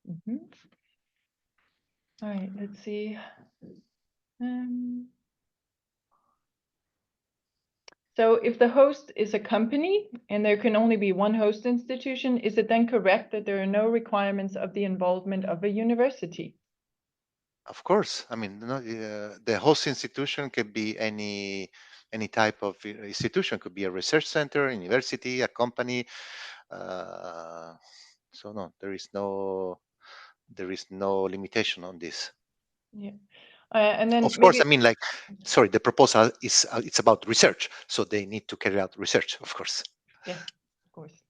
Mm-hmm. All right, let's see. So if the host is a company and there can only be one host institution, is it then correct that there are no requirements of the involvement of a university? Of course, I mean, the host institution could be any type of institution. Could be a research center, a university, a company. So no, there is no limitation on this. Yeah, and then Of course, maybe, I mean, like, sorry, the proposal is it's about research, so they need to carry out research, of course. yes, of course.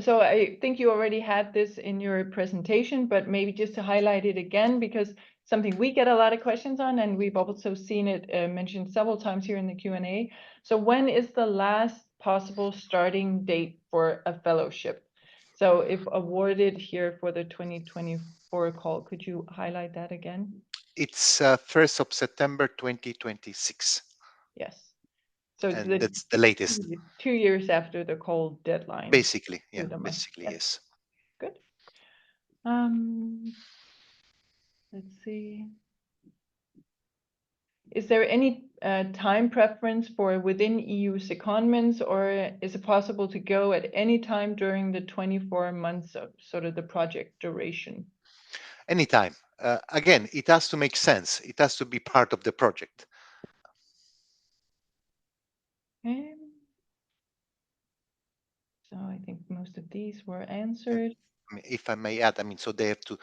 So I think you already had this in your presentation, but maybe just to highlight it again, because something we get a lot of questions on, and we've also seen it mentioned several times here in the Q&A. So when is the last possible starting date for a fellowship? So if awarded here for the 2024 call, could you highlight that again? It's 1st of September 2026. Yes. So And that's the latest. 2 years after the call deadline. Basically, yeah, Pretty much. basically, yes. Good. Let's see. Is there any time preference for within EU secondments, or is it possible to go at any time during the 24 months of sort of the project duration? Anytime. Again, it has to make sense. It has to be part of the project. Okay. So I think most of these were answered. I mean, if I may add, I mean, so they have to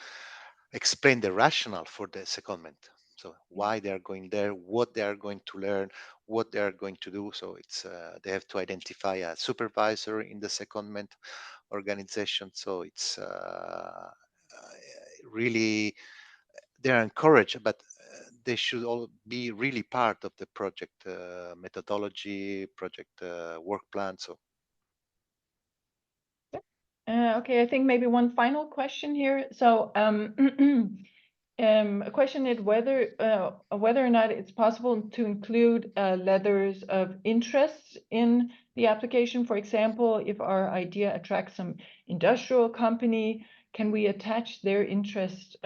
explain the rationale for the secondment. So why they are going there, what they are going to learn, what they are going to do. So it's they have to identify a supervisor in the secondment organization. So it's really they're encouraged, but they should all be really part of the project methodology, project work plan. So Okay, I think maybe one final question here. So a question is whether or not it's possible to include letters of interest in the application. For example, if our idea attracts some industrial company, can we attach their interest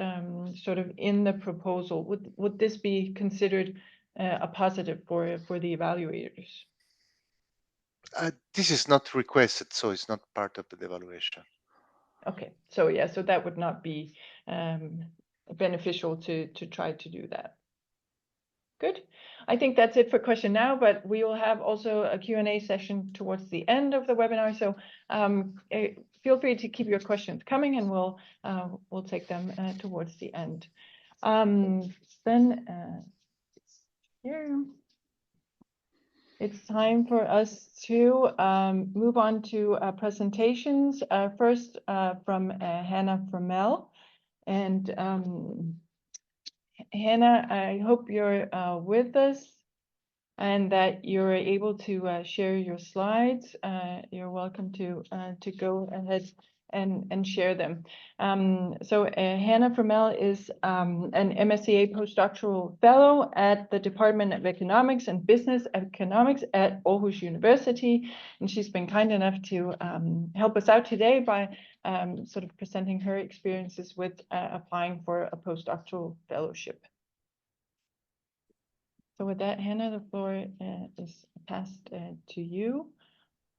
sort of in the proposal? Would this be considered a positive for the evaluators? this is not requested, so it's not part of the evaluation. Okay, so yeah, so that would not be beneficial to try to do that. Good. I think that's it for question now, but we will have also a Q&A session towards the end of the webinar. So feel free to keep your questions coming, and we'll take them towards the end. Then here. It's time for us to move on to presentations. First from Hannah Fromell. And Hannah, I hope you're with us and that you're able to share your slides. You're welcome to go ahead and share them. So Hannah Fromell is an MSCA Postdoctoral Fellow at the Department of Economics and Business Economics at Aarhus University. And she's been kind enough to help us out today by sort of presenting her experiences with applying for a postdoctoral fellowship. So with that, Hannah, the floor is passed to you.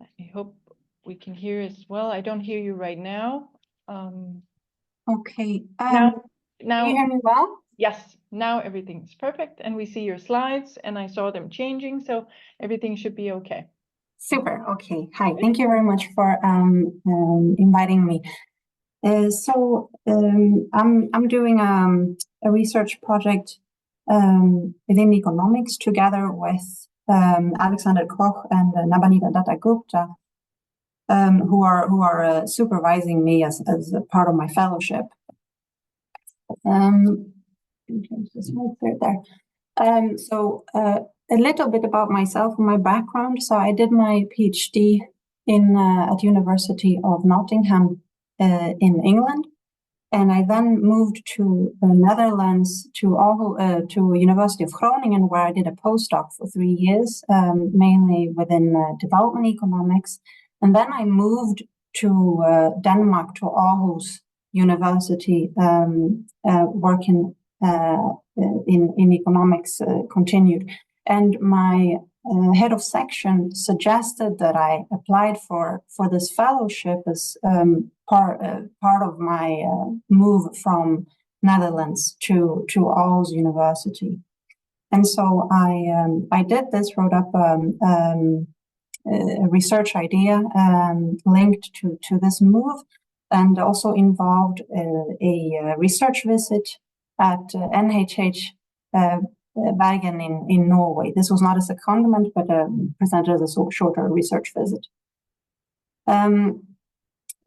I hope we can hear as well. I don't hear you right now. Okay. Now, can you hear me well? Yes, now everything's perfect and we see your slides and I saw them changing, so everything should be okay. Super. Okay. Hi. Thank you very much for inviting me. I'm doing a research project within economics together with Alexander Koch and Nabanita Datta-Gupta, who are supervising me as a part of my fellowship. Change this right there. A little bit about myself and my background. So I did my PhD at University of Nottingham in England, and I then moved to the Netherlands to University of Groningen, where I did a postdoc for 3 years, mainly within development economics. And then I moved to Denmark, to Aarhus University, working in economics continued. And my head of section suggested that I applied for this fellowship as part of my move from Netherlands to Aarhus University. And so I did this, wrote up a research idea linked to this move, and also involved a research visit at NHH Bergen in Norway. This was not a secondment, but presented as a shorter research visit.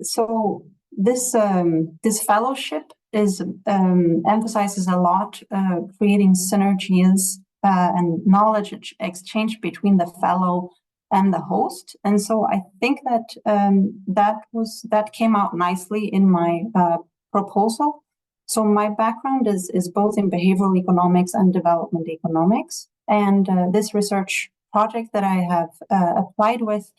So this fellowship emphasizes a lot creating synergies and knowledge exchange between the fellow and the host. And so I think that that came out nicely in my proposal. So my background is both in behavioral economics and development economics. And this research project that I have applied with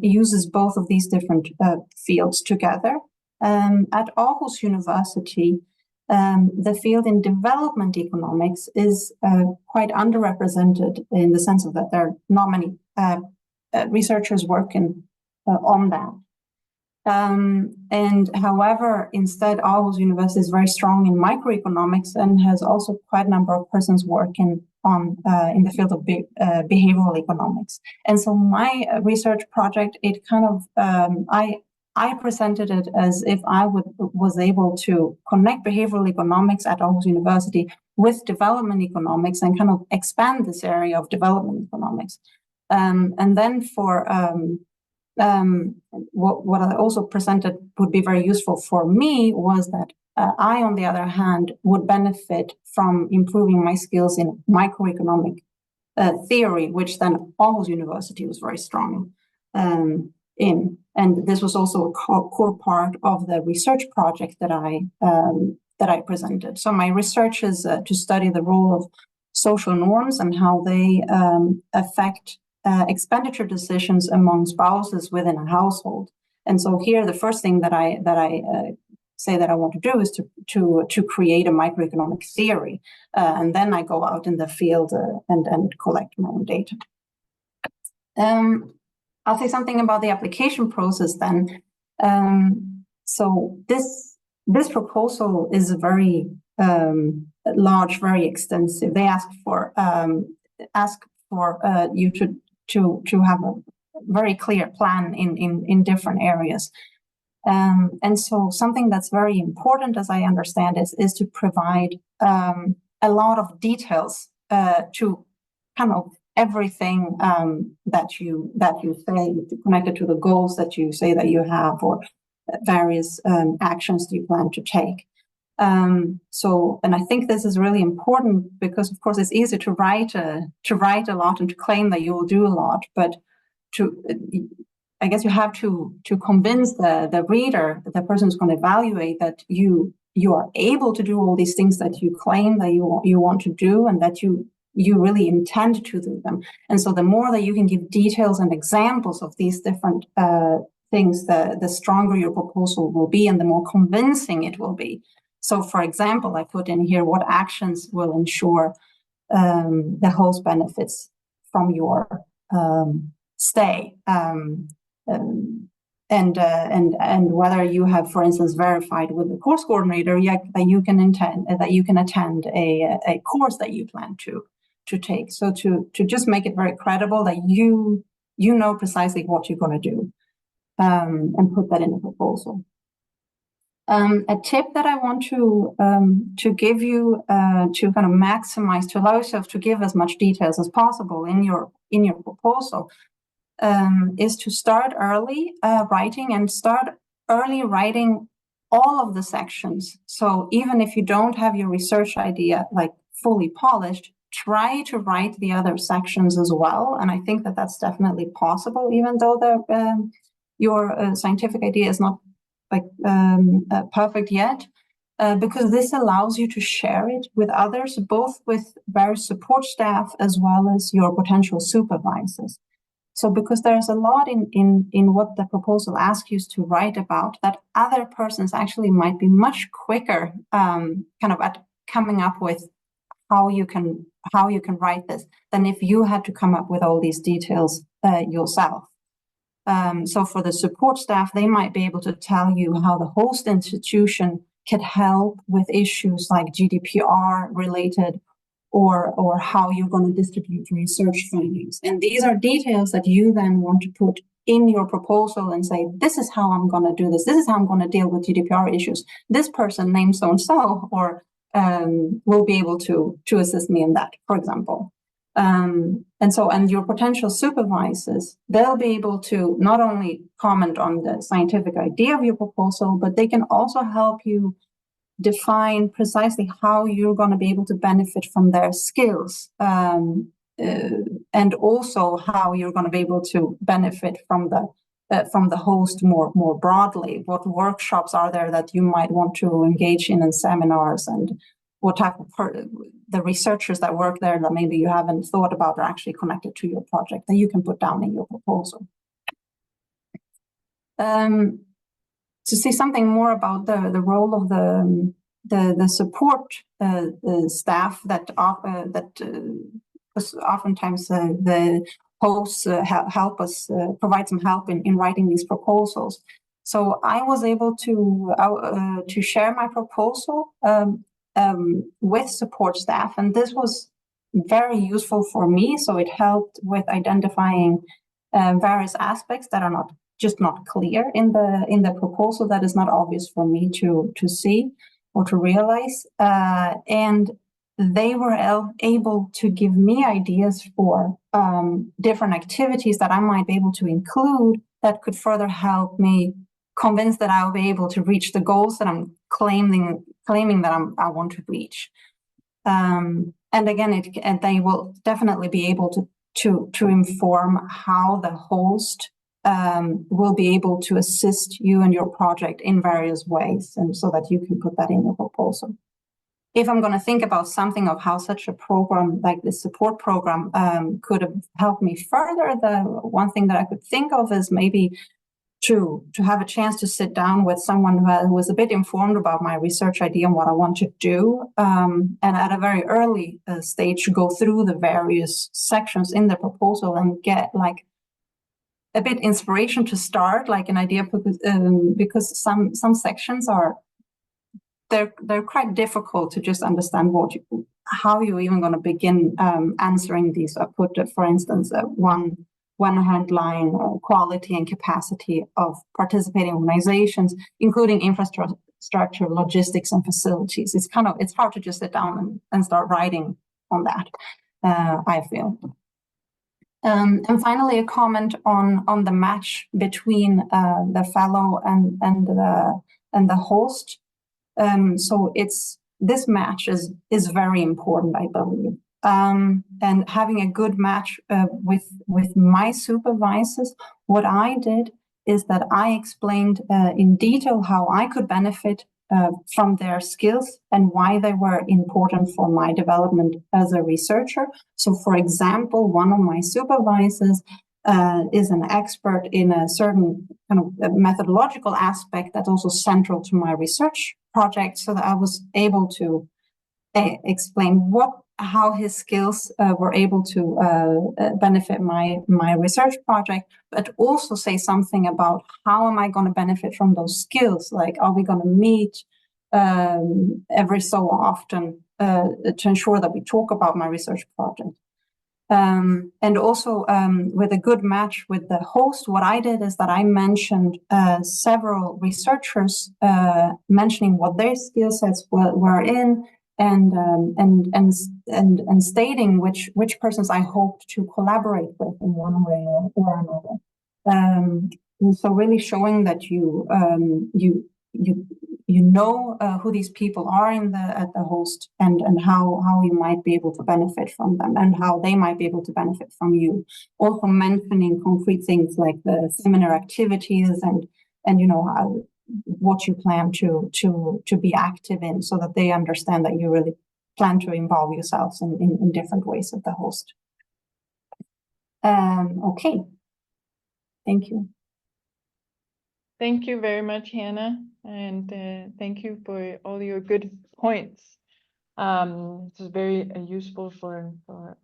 uses both of these different fields together. At Aarhus University, the field in development economics is quite underrepresented, in the sense of that there are not many researchers working on that. And however, instead, Aarhus University is very strong in microeconomics and has also quite a number of persons working on in the field of behavioral economics. And so my research project, it kind of I presented it as if I was able to connect behavioral economics at Aarhus University with development economics and kind of expand this area of development economics. And then for what I also presented would be very useful for me was that I, on the other hand, would benefit from improving my skills in microeconomic theory, which then Aarhus University was very strong in. And this was also a core part of the research project that I presented. So my research is to study the role of social norms and how they affect expenditure decisions among spouses within a household. And so here, the first thing that I say that I want to do is to create a microeconomic theory, and then I go out in the field and collect my own data. I'll say something about the application process then. So this proposal is very large, very extensive. They ask for you to have a very clear plan in different areas. And so something that's very important, as I understand it, is to provide a lot of details to kind of everything that you say connected to the goals that you say that you have, or various actions that you plan to take. And I think this is really important because, of course, it's easy to write a lot and to claim that you will do a lot, but I guess you have to convince the reader, the person who's going to evaluate, that you are able to do all these things that you claim that you want to do, and that you really intend to do them. And so the more that you can give details and examples of these different things, the stronger your proposal will be and the more convincing it will be. So, for example, I put in here what actions will ensure the host benefits from your stay. whether you have, for instance, verified with the course coordinator that you can attend a course that you plan to take. So to just make it very credible that you know precisely what you're going to do, and put that in the proposal. A tip that I want to give you to kind of maximize, to allow yourself to give as much details as possible in your proposal, is to start early writing, and start early writing all of the sections. So even if you don't have your research idea like fully polished, try to write the other sections as well. And I think that that's definitely possible, even though your scientific idea is not like perfect yet, because this allows you to share it with others, both with various support staff as well as your potential supervisors. So because there's a lot in what the proposal asks you to write about, that other persons actually might be much quicker kind of at coming up with how you can write this than if you had to come up with all these details yourself. So for the support staff, they might be able to tell you how the host institution could help with issues like GDPR related, or how you're going to distribute research findings. And these are details that you then want to put in your proposal and say, this is how I'm going to do this. This is how I'm going to deal with GDPR issues. This person named so-and-so or will be able to assist me in that, for example. And your potential supervisors, they'll be able to not only comment on the scientific idea of your proposal, but they can also help you define precisely how you're going to be able to benefit from their skills, and also how you're going to be able to benefit from the host more broadly. What workshops are there that you might want to engage in seminars, and what type of the researchers that work there that maybe you haven't thought about are actually connected to your project that you can put down in your proposal. To see something more about the role of the support staff that oftentimes the hosts help us provide some help in writing these proposals. So I was able to share my proposal with support staff, and this was very useful for me. So it helped with identifying various aspects that are not clear in the proposal, that is not obvious for me to see or to realize, and they were able to give me ideas for different activities that I might be able to include that could further help me convince that I'll be able to reach the goals that I'm claiming that I want to reach. And again, they will definitely be able to inform how the host will be able to assist you and your project in various ways, and so that you can put that in your proposal. If I'm going to think about something of how such a program like this support program could have helped me further, the one thing that I could think of is maybe to have a chance to sit down with someone who was a bit informed about my research idea and what I want to do, and at a very early stage go through the various sections in the proposal and get like a bit inspiration to start, like an idea, because some sections they're quite difficult to just understand how you're even going to begin answering these. I put, for instance, one headline, quality and capacity of participating organizations, including infrastructure, logistics, and facilities. It's hard to just sit down and start writing on that, I feel. And finally, a comment on the match between the fellow and the host. So this match is very important, I believe. And having a good match with my supervisors, what I did is that I explained in detail how I could benefit from their skills and why they were important for my development as a researcher. So, for example, one of my supervisors is an expert in a certain kind of methodological aspect that's also central to my research project, so that I was able to explain how his skills were able to benefit my research project, but also say something about how am I going to benefit from those skills? Like, are we going to meet every so often to ensure that we talk about my research project? And also with a good match with the host, what I did is that I mentioned several researchers mentioning what their skill sets were in, and stating which persons I hoped to collaborate with in one way or another. And so really showing that you know who these people are at the host, and how you might be able to benefit from them, and how they might be able to benefit from you. Also mentioning concrete things like the seminar activities and how, what you plan to be active in, so that they understand that you really plan to involve yourselves in different ways at the host. Okay, thank you. Thank you very much, Hannah, and thank you for all your good points. This is very useful for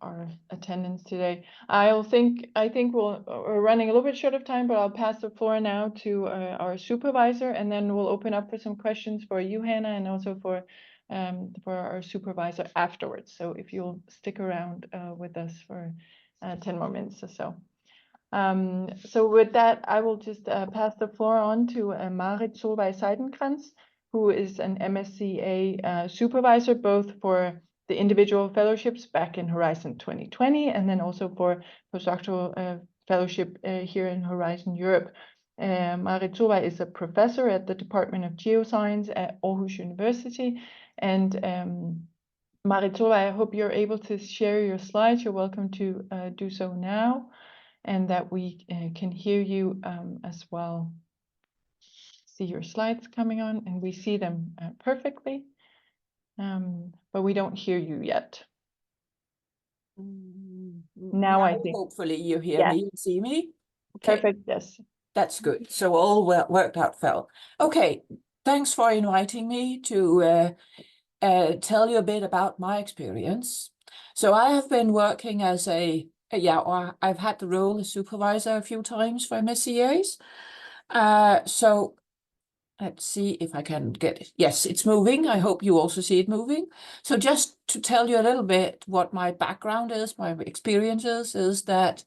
our attendance today. I think we're running a little bit short of time, but I'll pass the floor now to our supervisor, and then we'll open up for some questions for you, Hannah, and also for our supervisor afterwards. So if you'll stick around with us for 10 more minutes or so. So with that, I will just pass the floor on to Marie Skłodowska-Curie, who is an MSCA supervisor, both for the individual fellowships back in Horizon 2020, and then also for postdoctoral fellowship here in Horizon Europe. Marie Skłodowska is a professor at the Department of Geoscience at Aarhus University. And Marie Skłodowska, I hope you're able to share your slides. You're welcome to do so now, and that we can hear you as well. See your slides coming on, and we see them perfectly, but we don't hear you yet. Now I think. Hopefully you hear me and see me. Okay. Perfect, yes. That's good. So all worked out well. Okay, thanks for inviting me to tell you a bit about my experience. So I have been working as I've had the role as supervisor a few times for MSCAs. So let's see if I can get it. Yes, it's moving. I hope you also see it moving. So just to tell you a little bit what my background is, my experiences, is that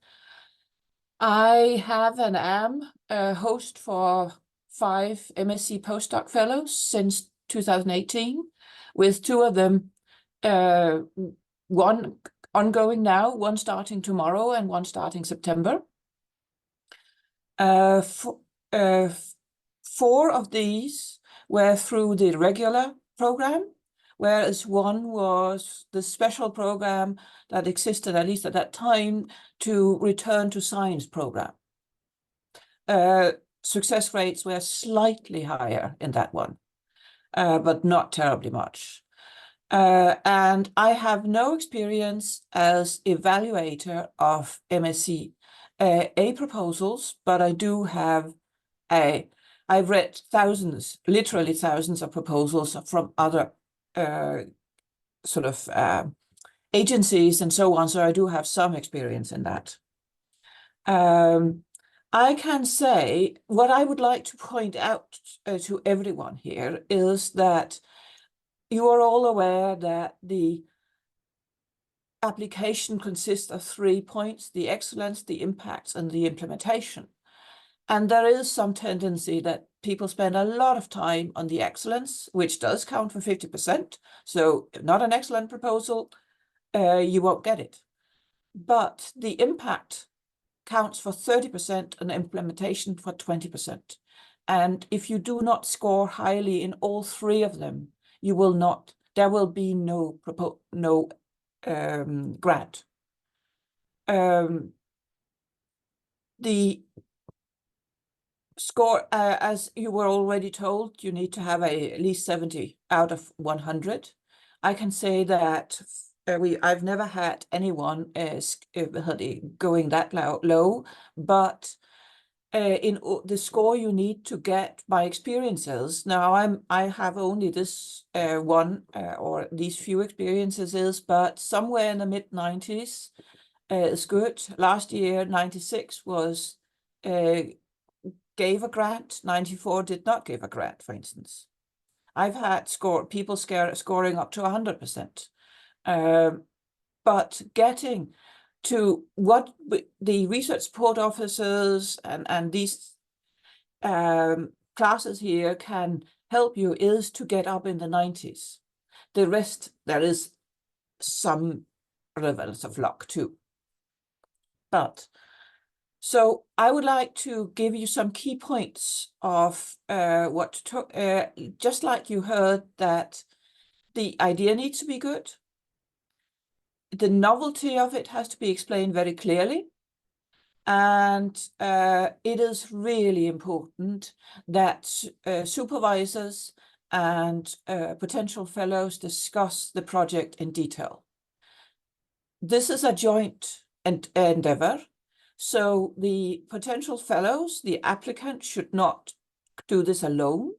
I have and am a host for 5 MSc postdoc fellows since 2018, with 2 of them, one ongoing now, one starting tomorrow, and one starting September. 4 of these were through the regular program, whereas one was the special program that existed, at least at that time, to return to science program. Success rates were slightly higher in that one, but not terribly much. And I have no experience as evaluator of MSc A proposals, but I do have I've read thousands, literally thousands of proposals from other agencies and so on, so I do have some experience in that. I can say what I would like to point out to everyone here is that you are all aware that the application consists of 3 points: the excellence, the impacts, and the implementation. And there is some tendency that people spend a lot of time on the excellence, which does count for 50%. So if not an excellent proposal, you won't get it. But the impact counts for 30% and implementation for 20%. And if you do not score highly in all 3 of them, you will not, there will be no grant. The score, as you were already told, you need to have at least 70 out of 100. I can say that I've never had anyone going that low, but in the score you need to get by experiences. Now I have only this one or these few experiences, but somewhere in the mid-90s is good. Last year, 96 was gave a grant, 94 did not give a grant, for instance. I've had people scoring up to 100%. But getting to what the research support officers and these classes here can help you is to get up in the 90s. The rest, there is some relevance of luck too. But so I would like to give you some key points of just like you heard, that the idea needs to be good. The novelty of it has to be explained very clearly. And it is really important that supervisors and potential fellows discuss the project in detail. This is a joint endeavor. So the potential fellows, the applicant, should not do this alone,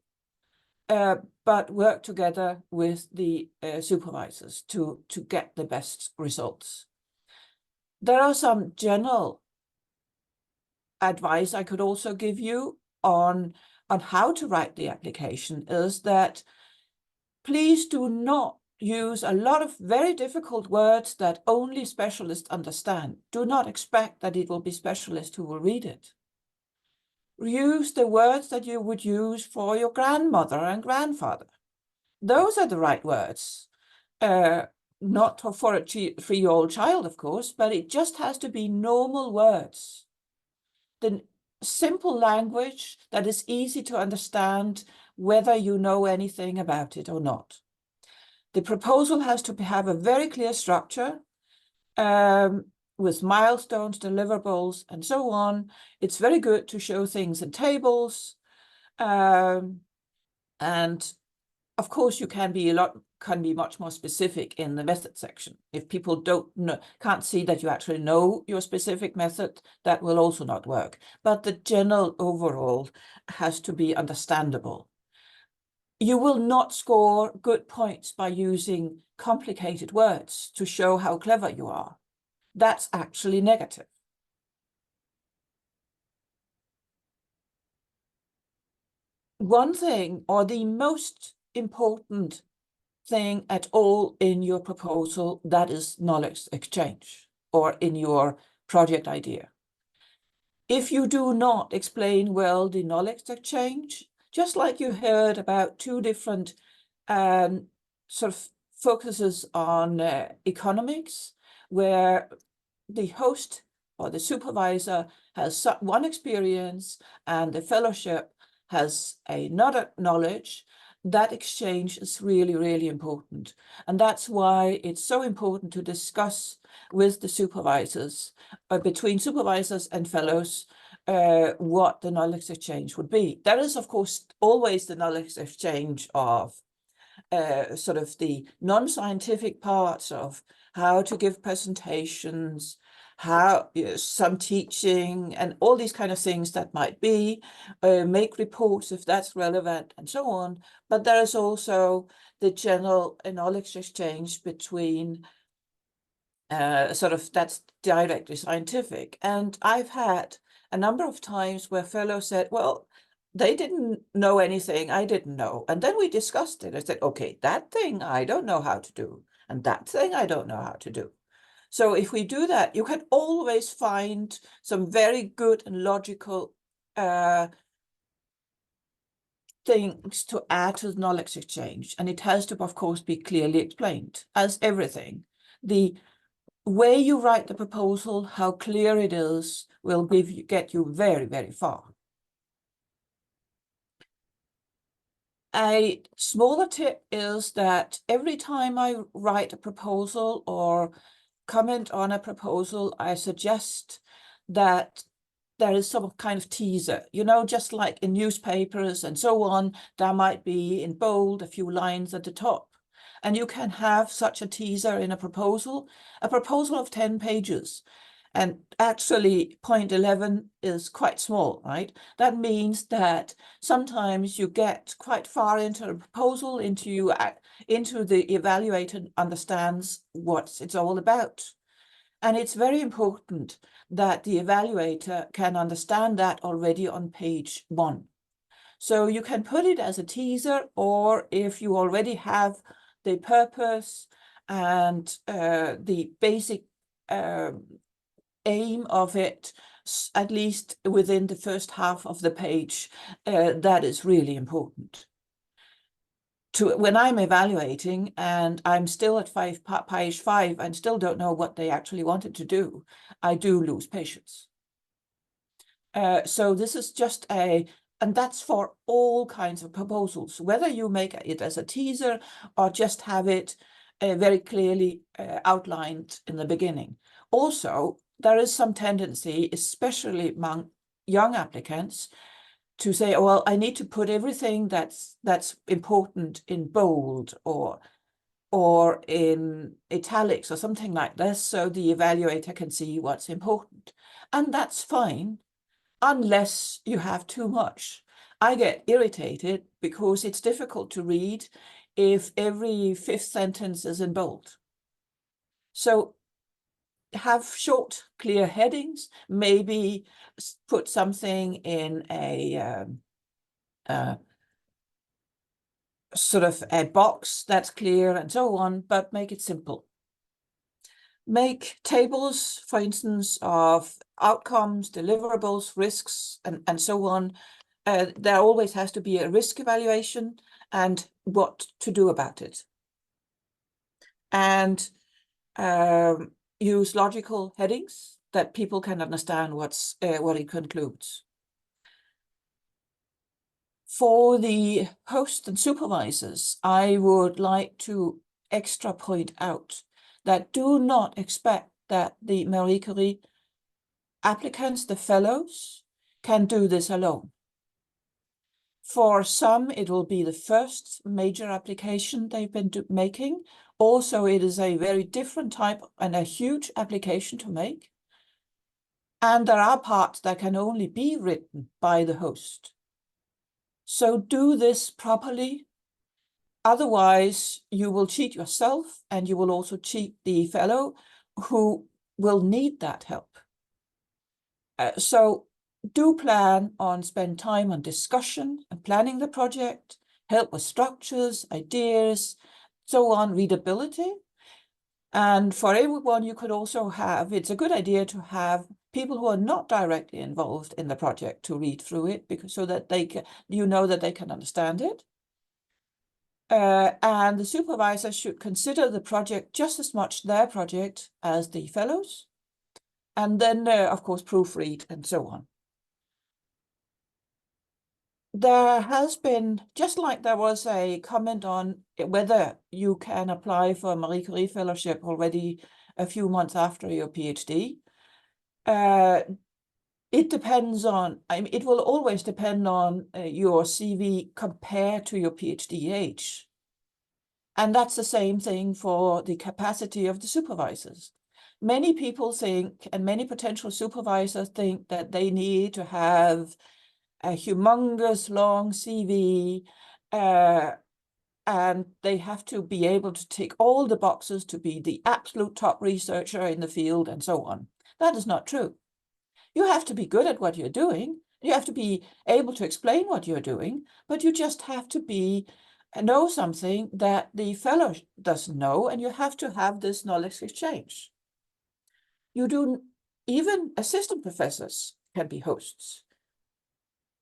but work together with the supervisors to get the best results. There are some general advice I could also give you on how to write the application is that please do not use a lot of very difficult words that only specialists understand. Do not expect that it will be specialists who will read it. Use the words that you would use for your grandmother and grandfather. Those are the right words. Not for a 3-year-old child, of course, but it just has to be normal words. The simple language that is easy to understand whether you know anything about it or not. The proposal has to have a very clear structure with milestones, deliverables, and so on. It's very good to show things in tables. And of course, you can be much more specific in the method section. If people can't see that you actually know your specific method, that will also not work. But the general overall has to be understandable. You will not score good points by using complicated words to show how clever you are. That's actually negative. One thing, or the most important thing at all in your proposal, that is knowledge exchange, or in your project idea. If you do not explain well the knowledge exchange, just like you heard about 2 different sort of focuses on economics, where the host or the supervisor has one experience and the fellowship has another knowledge, that exchange is really, really important. And that's why it's so important to discuss with the supervisors, between supervisors and fellows, what the knowledge exchange would be. There is, of course, always the knowledge exchange of sort of the non-scientific parts of how to give presentations, how some teaching, and all these kind of things that might be, make reports if that's relevant, and so on. But there is also the general knowledge exchange between sort of that's directly scientific. And I've had a number of times where fellows said, well, they didn't know anything I didn't know. And then we discussed it. I said, okay, that thing I don't know how to do, and that thing I don't know how to do. So if we do that, you can always find some very good and logical things to add to the knowledge exchange. And it has to, of course, be clearly explained, as everything. The way you write the proposal, how clear it is, will get you very, very far. A smaller tip is that every time I write a proposal or comment on a proposal, I suggest that there is some kind of teaser, just like in newspapers and so on, there might be in bold a few lines at the top. And you can have such a teaser in a proposal of 10 pages. And actually, point 11 is quite small, right? That means that sometimes you get quite far into a proposal, into the evaluator understands what it's all about. And it's very important that the evaluator can understand that already on page 1. So you can put it as a teaser, or if you already have the purpose and the basic aim of it, at least within the first half of the page, that is really important. When I'm evaluating and I'm still at page 5 and still don't know what they actually wanted to do, I do lose patience. So this is just and that's for all kinds of proposals, whether you make it as a teaser or just have it very clearly outlined in the beginning. Also, there is some tendency, especially among young applicants, to say, well, I need to put everything that's important in bold or in italics or something like this, so the evaluator can see what's important. And that's fine, unless you have too much. I get irritated because it's difficult to read if every 5th sentence is in bold. So have short, clear headings, maybe put something in a sort of a box that's clear and so on, but make it simple. Make tables, for instance, of outcomes, deliverables, risks, and so on. There always has to be a risk evaluation and what to do about it. And use logical headings that people can understand what it concludes. For the hosts and supervisors, I would like to extra point out that do not expect that the Marie Curie applicants, the fellows, can do this alone. For some, it will be the first major application they've been making. Also, it is a very different type and a huge application to make. And there are parts that can only be written by the host. So do this properly. Otherwise, you will cheat yourself and you will also cheat the fellow who will need that help. So do plan on spend time on discussion and planning the project, help with structures, ideas, so on, readability. And for everyone, you could also have, it's a good idea to have people who are not directly involved in the project to read through it, because so that they can, that they can understand it. And the supervisor should consider the project just as much their project as the fellows. And then, of course, proofread and so on. There has been, just like there was a comment on whether you can apply for a Marie Curie Fellowship already a few months after your PhD, it depends on, it will always depend on your CV compared to your PhD age. And that's the same thing for the capacity of the supervisors. Many people think, and many potential supervisors think, that they need to have a humongous long CV, and they have to be able to tick all the boxes to be the absolute top researcher in the field and so on. That is not true. You have to be good at what you're doing. You have to be able to explain what you're doing, but you just have to know something that the fellow doesn't know, and you have to have this knowledge exchange. Even assistant professors can be hosts.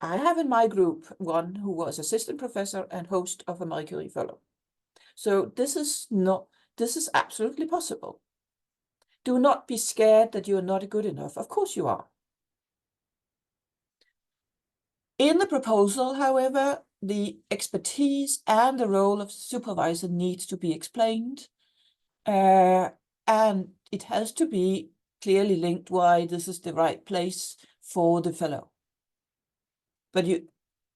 I have in my group one who was assistant professor and host of a Marie Curie Fellow. So this is absolutely possible. Do not be scared that you are not good enough. Of course you are. In the proposal, however, the expertise and the role of supervisor needs to be explained. And it has to be clearly linked why this is the right place for the fellow. But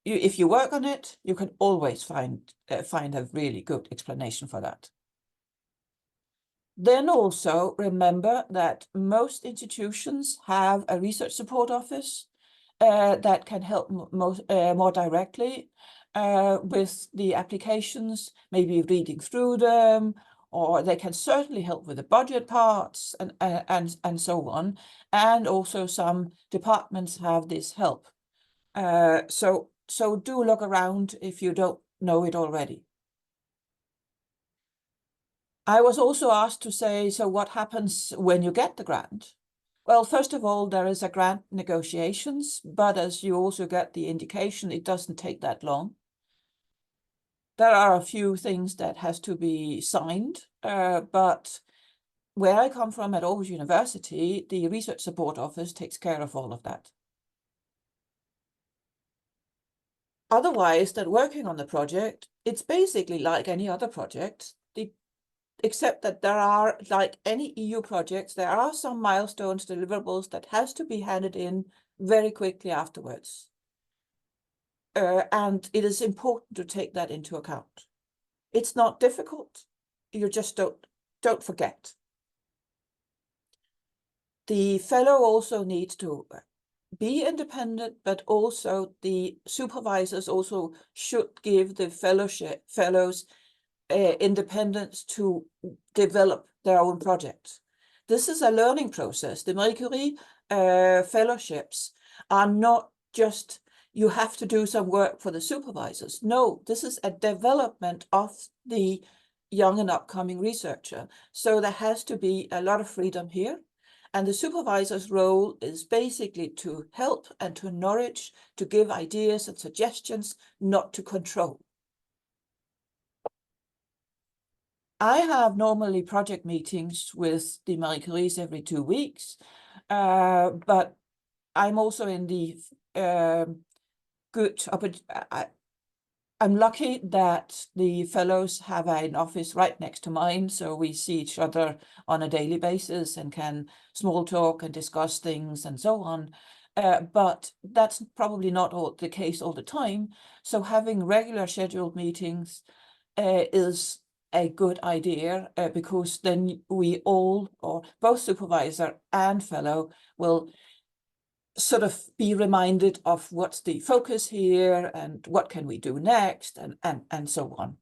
if you work on it, you can always find a really good explanation for that. Then also remember that most institutions have a research support office that can help more directly with the applications, maybe reading through them, or they can certainly help with the budget parts and so on. And also some departments have this help. So do look around if you don't know it already. I was also asked to say, so what happens when you get the grant? Well, first of all, there is a grant negotiations, but as you also get the indication, it doesn't take that long. There are a few things that has to be signed, but where I come from at Aarhus University, the Research Support Office takes care of all of that. Otherwise, that working on the project, it's basically like any other project, except that there are, like any EU projects, there are some milestones, deliverables that has to be handed in very quickly afterwards. And it is important to take that into account. It's not difficult, you just don't forget. The fellow also needs to be independent, but also the supervisors also should give the fellows independence to develop their own projects. This is a learning process. The Marie Curie fellowships are not just, you have to do some work for the supervisors. No, this is a development of the young and upcoming researcher. So there has to be a lot of freedom here. And the supervisor's role is basically to help and to nourish, to give ideas and suggestions, not to control. I have normally project meetings with the Marie Curies every 2 weeks, but I'm also in the I'm lucky that the fellows have an office right next to mine, so we see each other on a daily basis and can small talk and discuss things and so on. But that's probably not the case all the time. So having regular scheduled meetings is a good idea because then we all, or both supervisor and fellow, will sort of be reminded of what's the focus here and what can we do next and so on.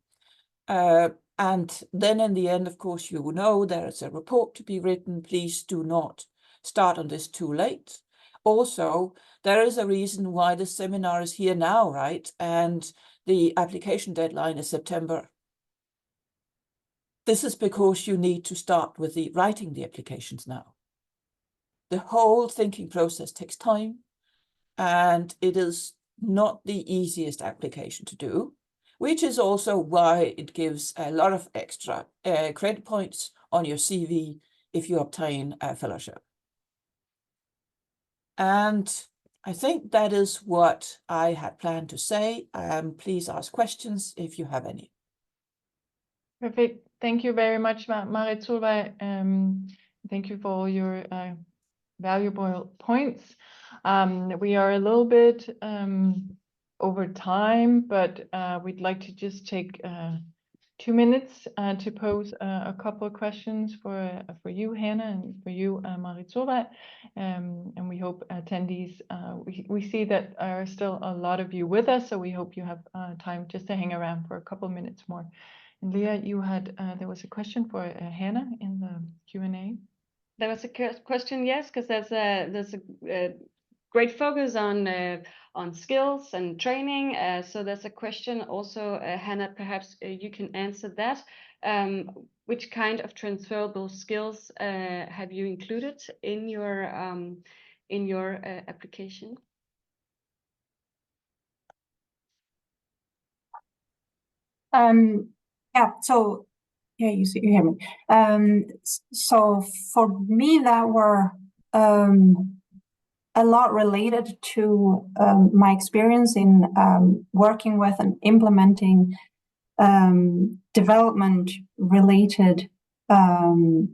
And then in the end, of course, you know there is a report to be written. Please do not start on this too late. Also, there is a reason why the seminar is here now, right? And the application deadline is September. This is because you need to start with writing the applications now. The whole thinking process takes time, and it is not the easiest application to do, which is also why it gives a lot of extra credit points on your CV if you obtain a fellowship. And I think that is what I had planned to say. Please ask questions if you have any. Perfect. Thank you very much, Marie Solveig. Thank you for all your valuable points. We are a little bit over time, but we'd like to just take 2 minutes to pose a couple of questions for you, Hannah, and for you, Marie Solveig. And we hope attendees, we see that there are still a lot of you with us, so we hope you have time just to hang around for a couple of minutes more. And Leah, you had, there was a question for Hannah in the Q&A. There was a question, yes, because there's a great focus on skills and training. So there's a question also, Hannah, perhaps you can answer that. Which kind of transferable skills have you included in your application? Yeah, so yeah, you hear me. So for me, that were a lot related to my experience in working with and implementing development-related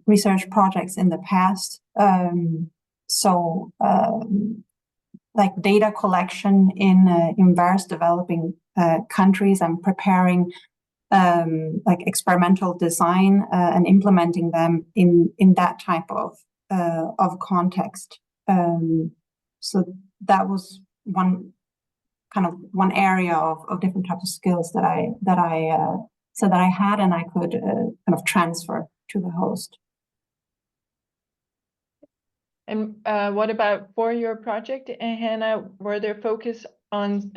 research projects in the past. Like data collection in various developing countries and preparing like experimental design and implementing them in that type of context. So that was one area of different types of skills that I had and I could kind of transfer to the host. And what about for your project, Hannah? Were there focus on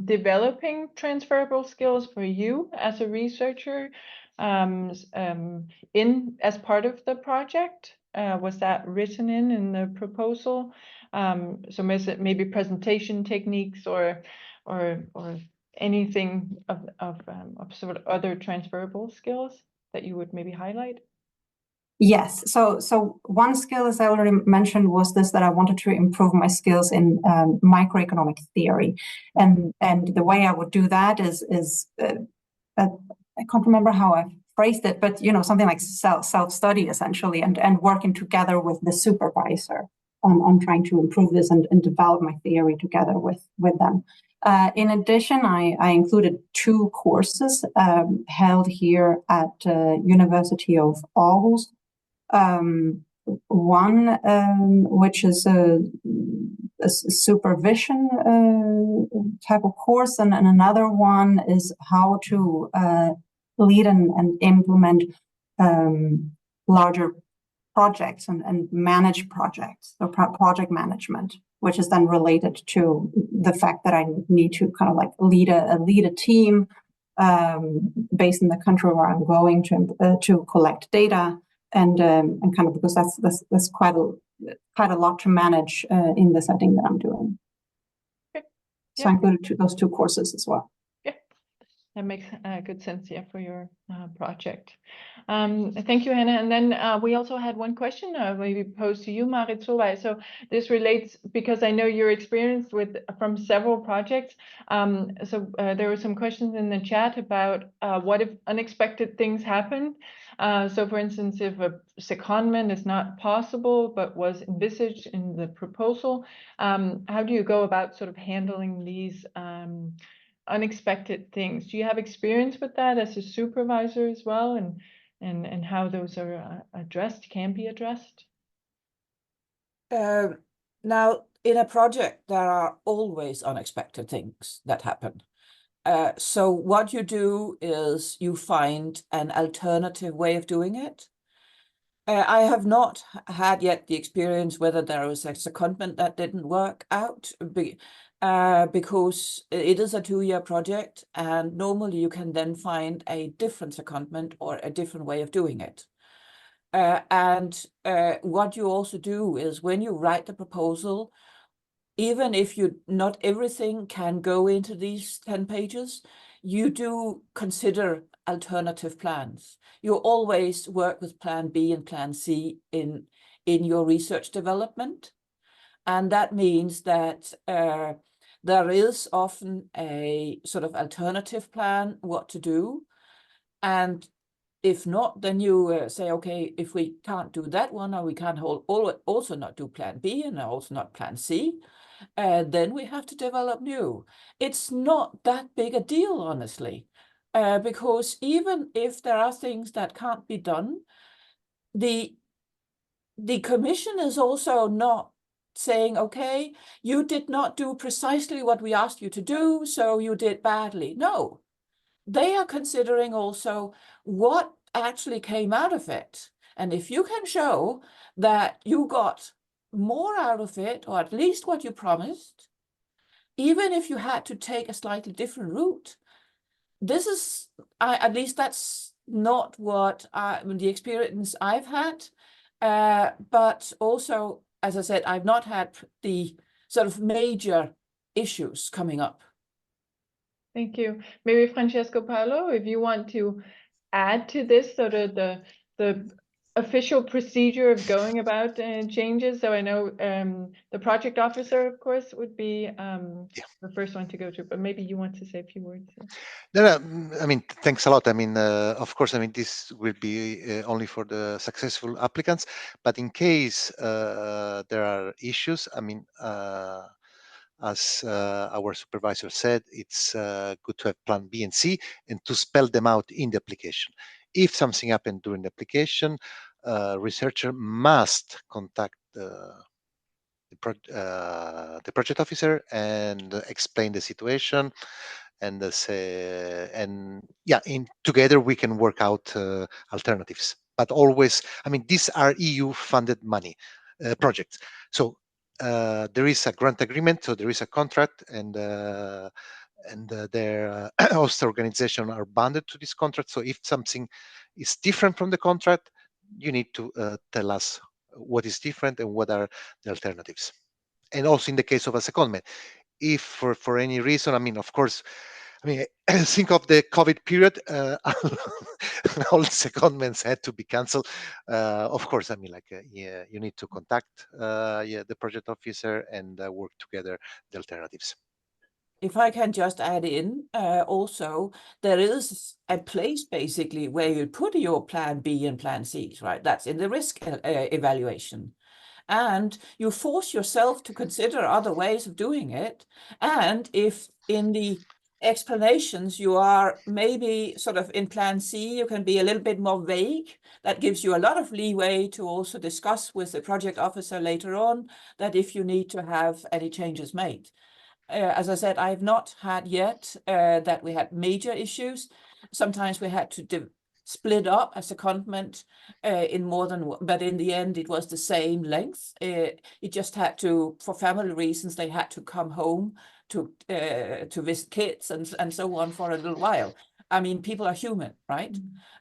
developing transferable skills for you as a researcher as part of the project? Was that written in the proposal? So maybe presentation techniques or anything of sort of other transferable skills that you would maybe highlight? Yes. So one skill, as I already mentioned, was this, that I wanted to improve my skills in microeconomic theory, and the way I would do that is I can't remember how I phrased it, but something like self-study essentially, and working together with the supervisor on trying to improve this and develop my theory together with them. In addition, I included 2 courses held here at University of Aarhus. One which is a supervision type of course, and another one is how to lead and implement larger projects and manage projects, so project management, which is then related to the fact that I need to kind of like lead a team based in the country where I'm going to collect data, and kind of, because that's quite a lot to manage in the setting that I'm doing. Okay. So I included those 2 courses as well. That makes good sense, yeah, for your project. Thank you, Hannah. And then we also had one question maybe posed to you, Marie Skłodowska. So this relates, because I know you're experienced from several projects. So there were some questions in the chat about what if unexpected things happen. So for instance, if a secondment is not possible but was envisaged in the proposal, how do you go about sort of handling these unexpected things? Do you have experience with that as a supervisor as well, and how those are can be addressed? Now, in a project, there are always unexpected things that happen. So what you do is you find an alternative way of doing it. I have not had yet the experience whether there was a secondment that didn't work out, because it is a 2-year project, and normally you can then find a different secondment or a different way of doing it. And what you also do is, when you write the proposal, even if not everything can go into these 10 pages, you do consider alternative plans. You always work with plan B and plan C in your research development. And that means that there is often a sort of alternative plan what to do. And if not, then you say, okay, if we can't do that one, or we can't also not do plan B and also not plan C, then we have to develop new. It's not that big a deal, honestly, because even if there are things that can't be done, the commission is also not saying, okay, you did not do precisely what we asked you to do, so you did badly. No, they are considering also what actually came out of it. And if you can show that you got more out of it, or at least what you promised, even if you had to take a slightly different route, this is, at least that's not what the experience I've had. But also, as I said, I've not had the sort of major issues coming up. Thank you. Maybe Francesco Paolo, if you want to add to this, sort of the official procedure of going about changes. So I know the project officer, of course, would be the first one to go to, but maybe you want to say a few words. No, I mean, thanks a lot. I mean, of course, I mean, this will be only for the successful applicants, but in case there are issues, I mean, as our supervisor said, it's good to have plan B and C and to spell them out in the application. If something happened during the application, researcher must contact the project officer and explain the situation, and say, and yeah, together we can work out alternatives. But always, I mean, these are EU-funded money projects, so there is a grant agreement, so there is a contract, and their host organization are bounded to this contract. So if something is different from the contract, you need to tell us what is different and what are the alternatives. And also in the case of a secondment, if for any reason, I mean, of course, I mean, think of the COVID period, all secondments had to be canceled. Of course, I mean, like, yeah, you need to contact the project officer and work together the alternatives. If I can just add in, also, there is a place basically where you put your plan B and plan C, right? That's in the risk evaluation. And you force yourself to consider other ways of doing it. And if in the explanations you are maybe sort of in plan C, you can be a little bit more vague. That gives you a lot of leeway to also discuss with the project officer later on that if you need to have any changes made. As I said, I have not had yet that we had major issues. Sometimes we had to split up a secondment in more than one, but in the end it was the same length. It just had to, for family reasons, they had to come home to visit kids and so on for a little while. I mean, people are human, right?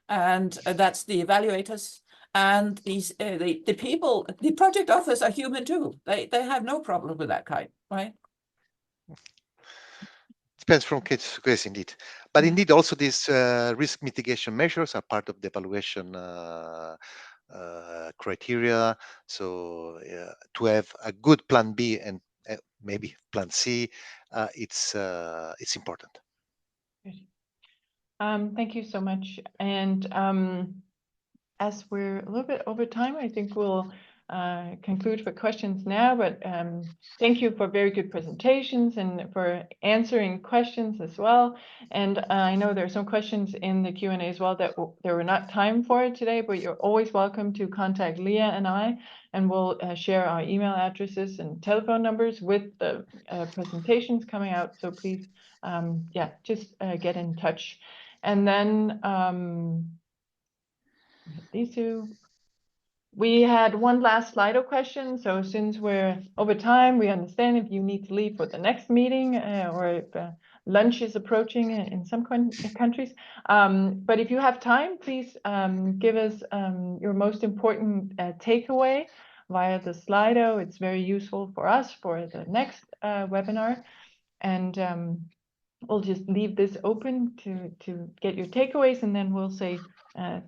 And that's the evaluators. And these the people, the project officers are human too. They have no problem with that kind, right? Depends from case to case, indeed. But indeed, also these risk mitigation measures are part of the evaluation criteria. So to have a good plan B and maybe plan C, it's important. Thank you so much. And as we're a little bit over time, I think we'll conclude for questions now, but thank you for very good presentations and for answering questions as well. And I know there are some questions in the Q&A as well that there were not time for today, but you're always welcome to contact Leah and I, and we'll share our email addresses and telephone numbers with the presentations coming out. So please, yeah, just get in touch. And then these two. We had one last Slido question. So since we're over time, we understand if you need to leave for the next meeting or if lunch is approaching in some countries. But if you have time, please give us your most important takeaway via the Slido. It's very useful for us for the next webinar. And we'll just leave this open to get your takeaways, and then we'll say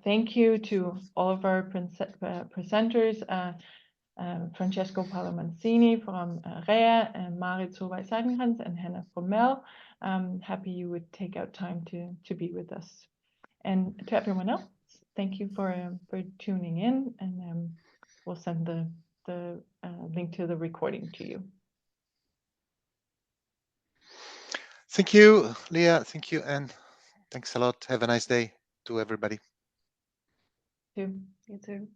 thank you to all of our presenters, Francesco Paolo-Mancini from REA, and Marit Solveig-Seidenkrantz and Hannah Fromell. Happy you would take out time to be with us. And to everyone else, thank you for tuning in, and we'll send the link to the recording to you. Thank you, Leah. Thank you, and thanks a lot. Have a nice day to everybody. You too.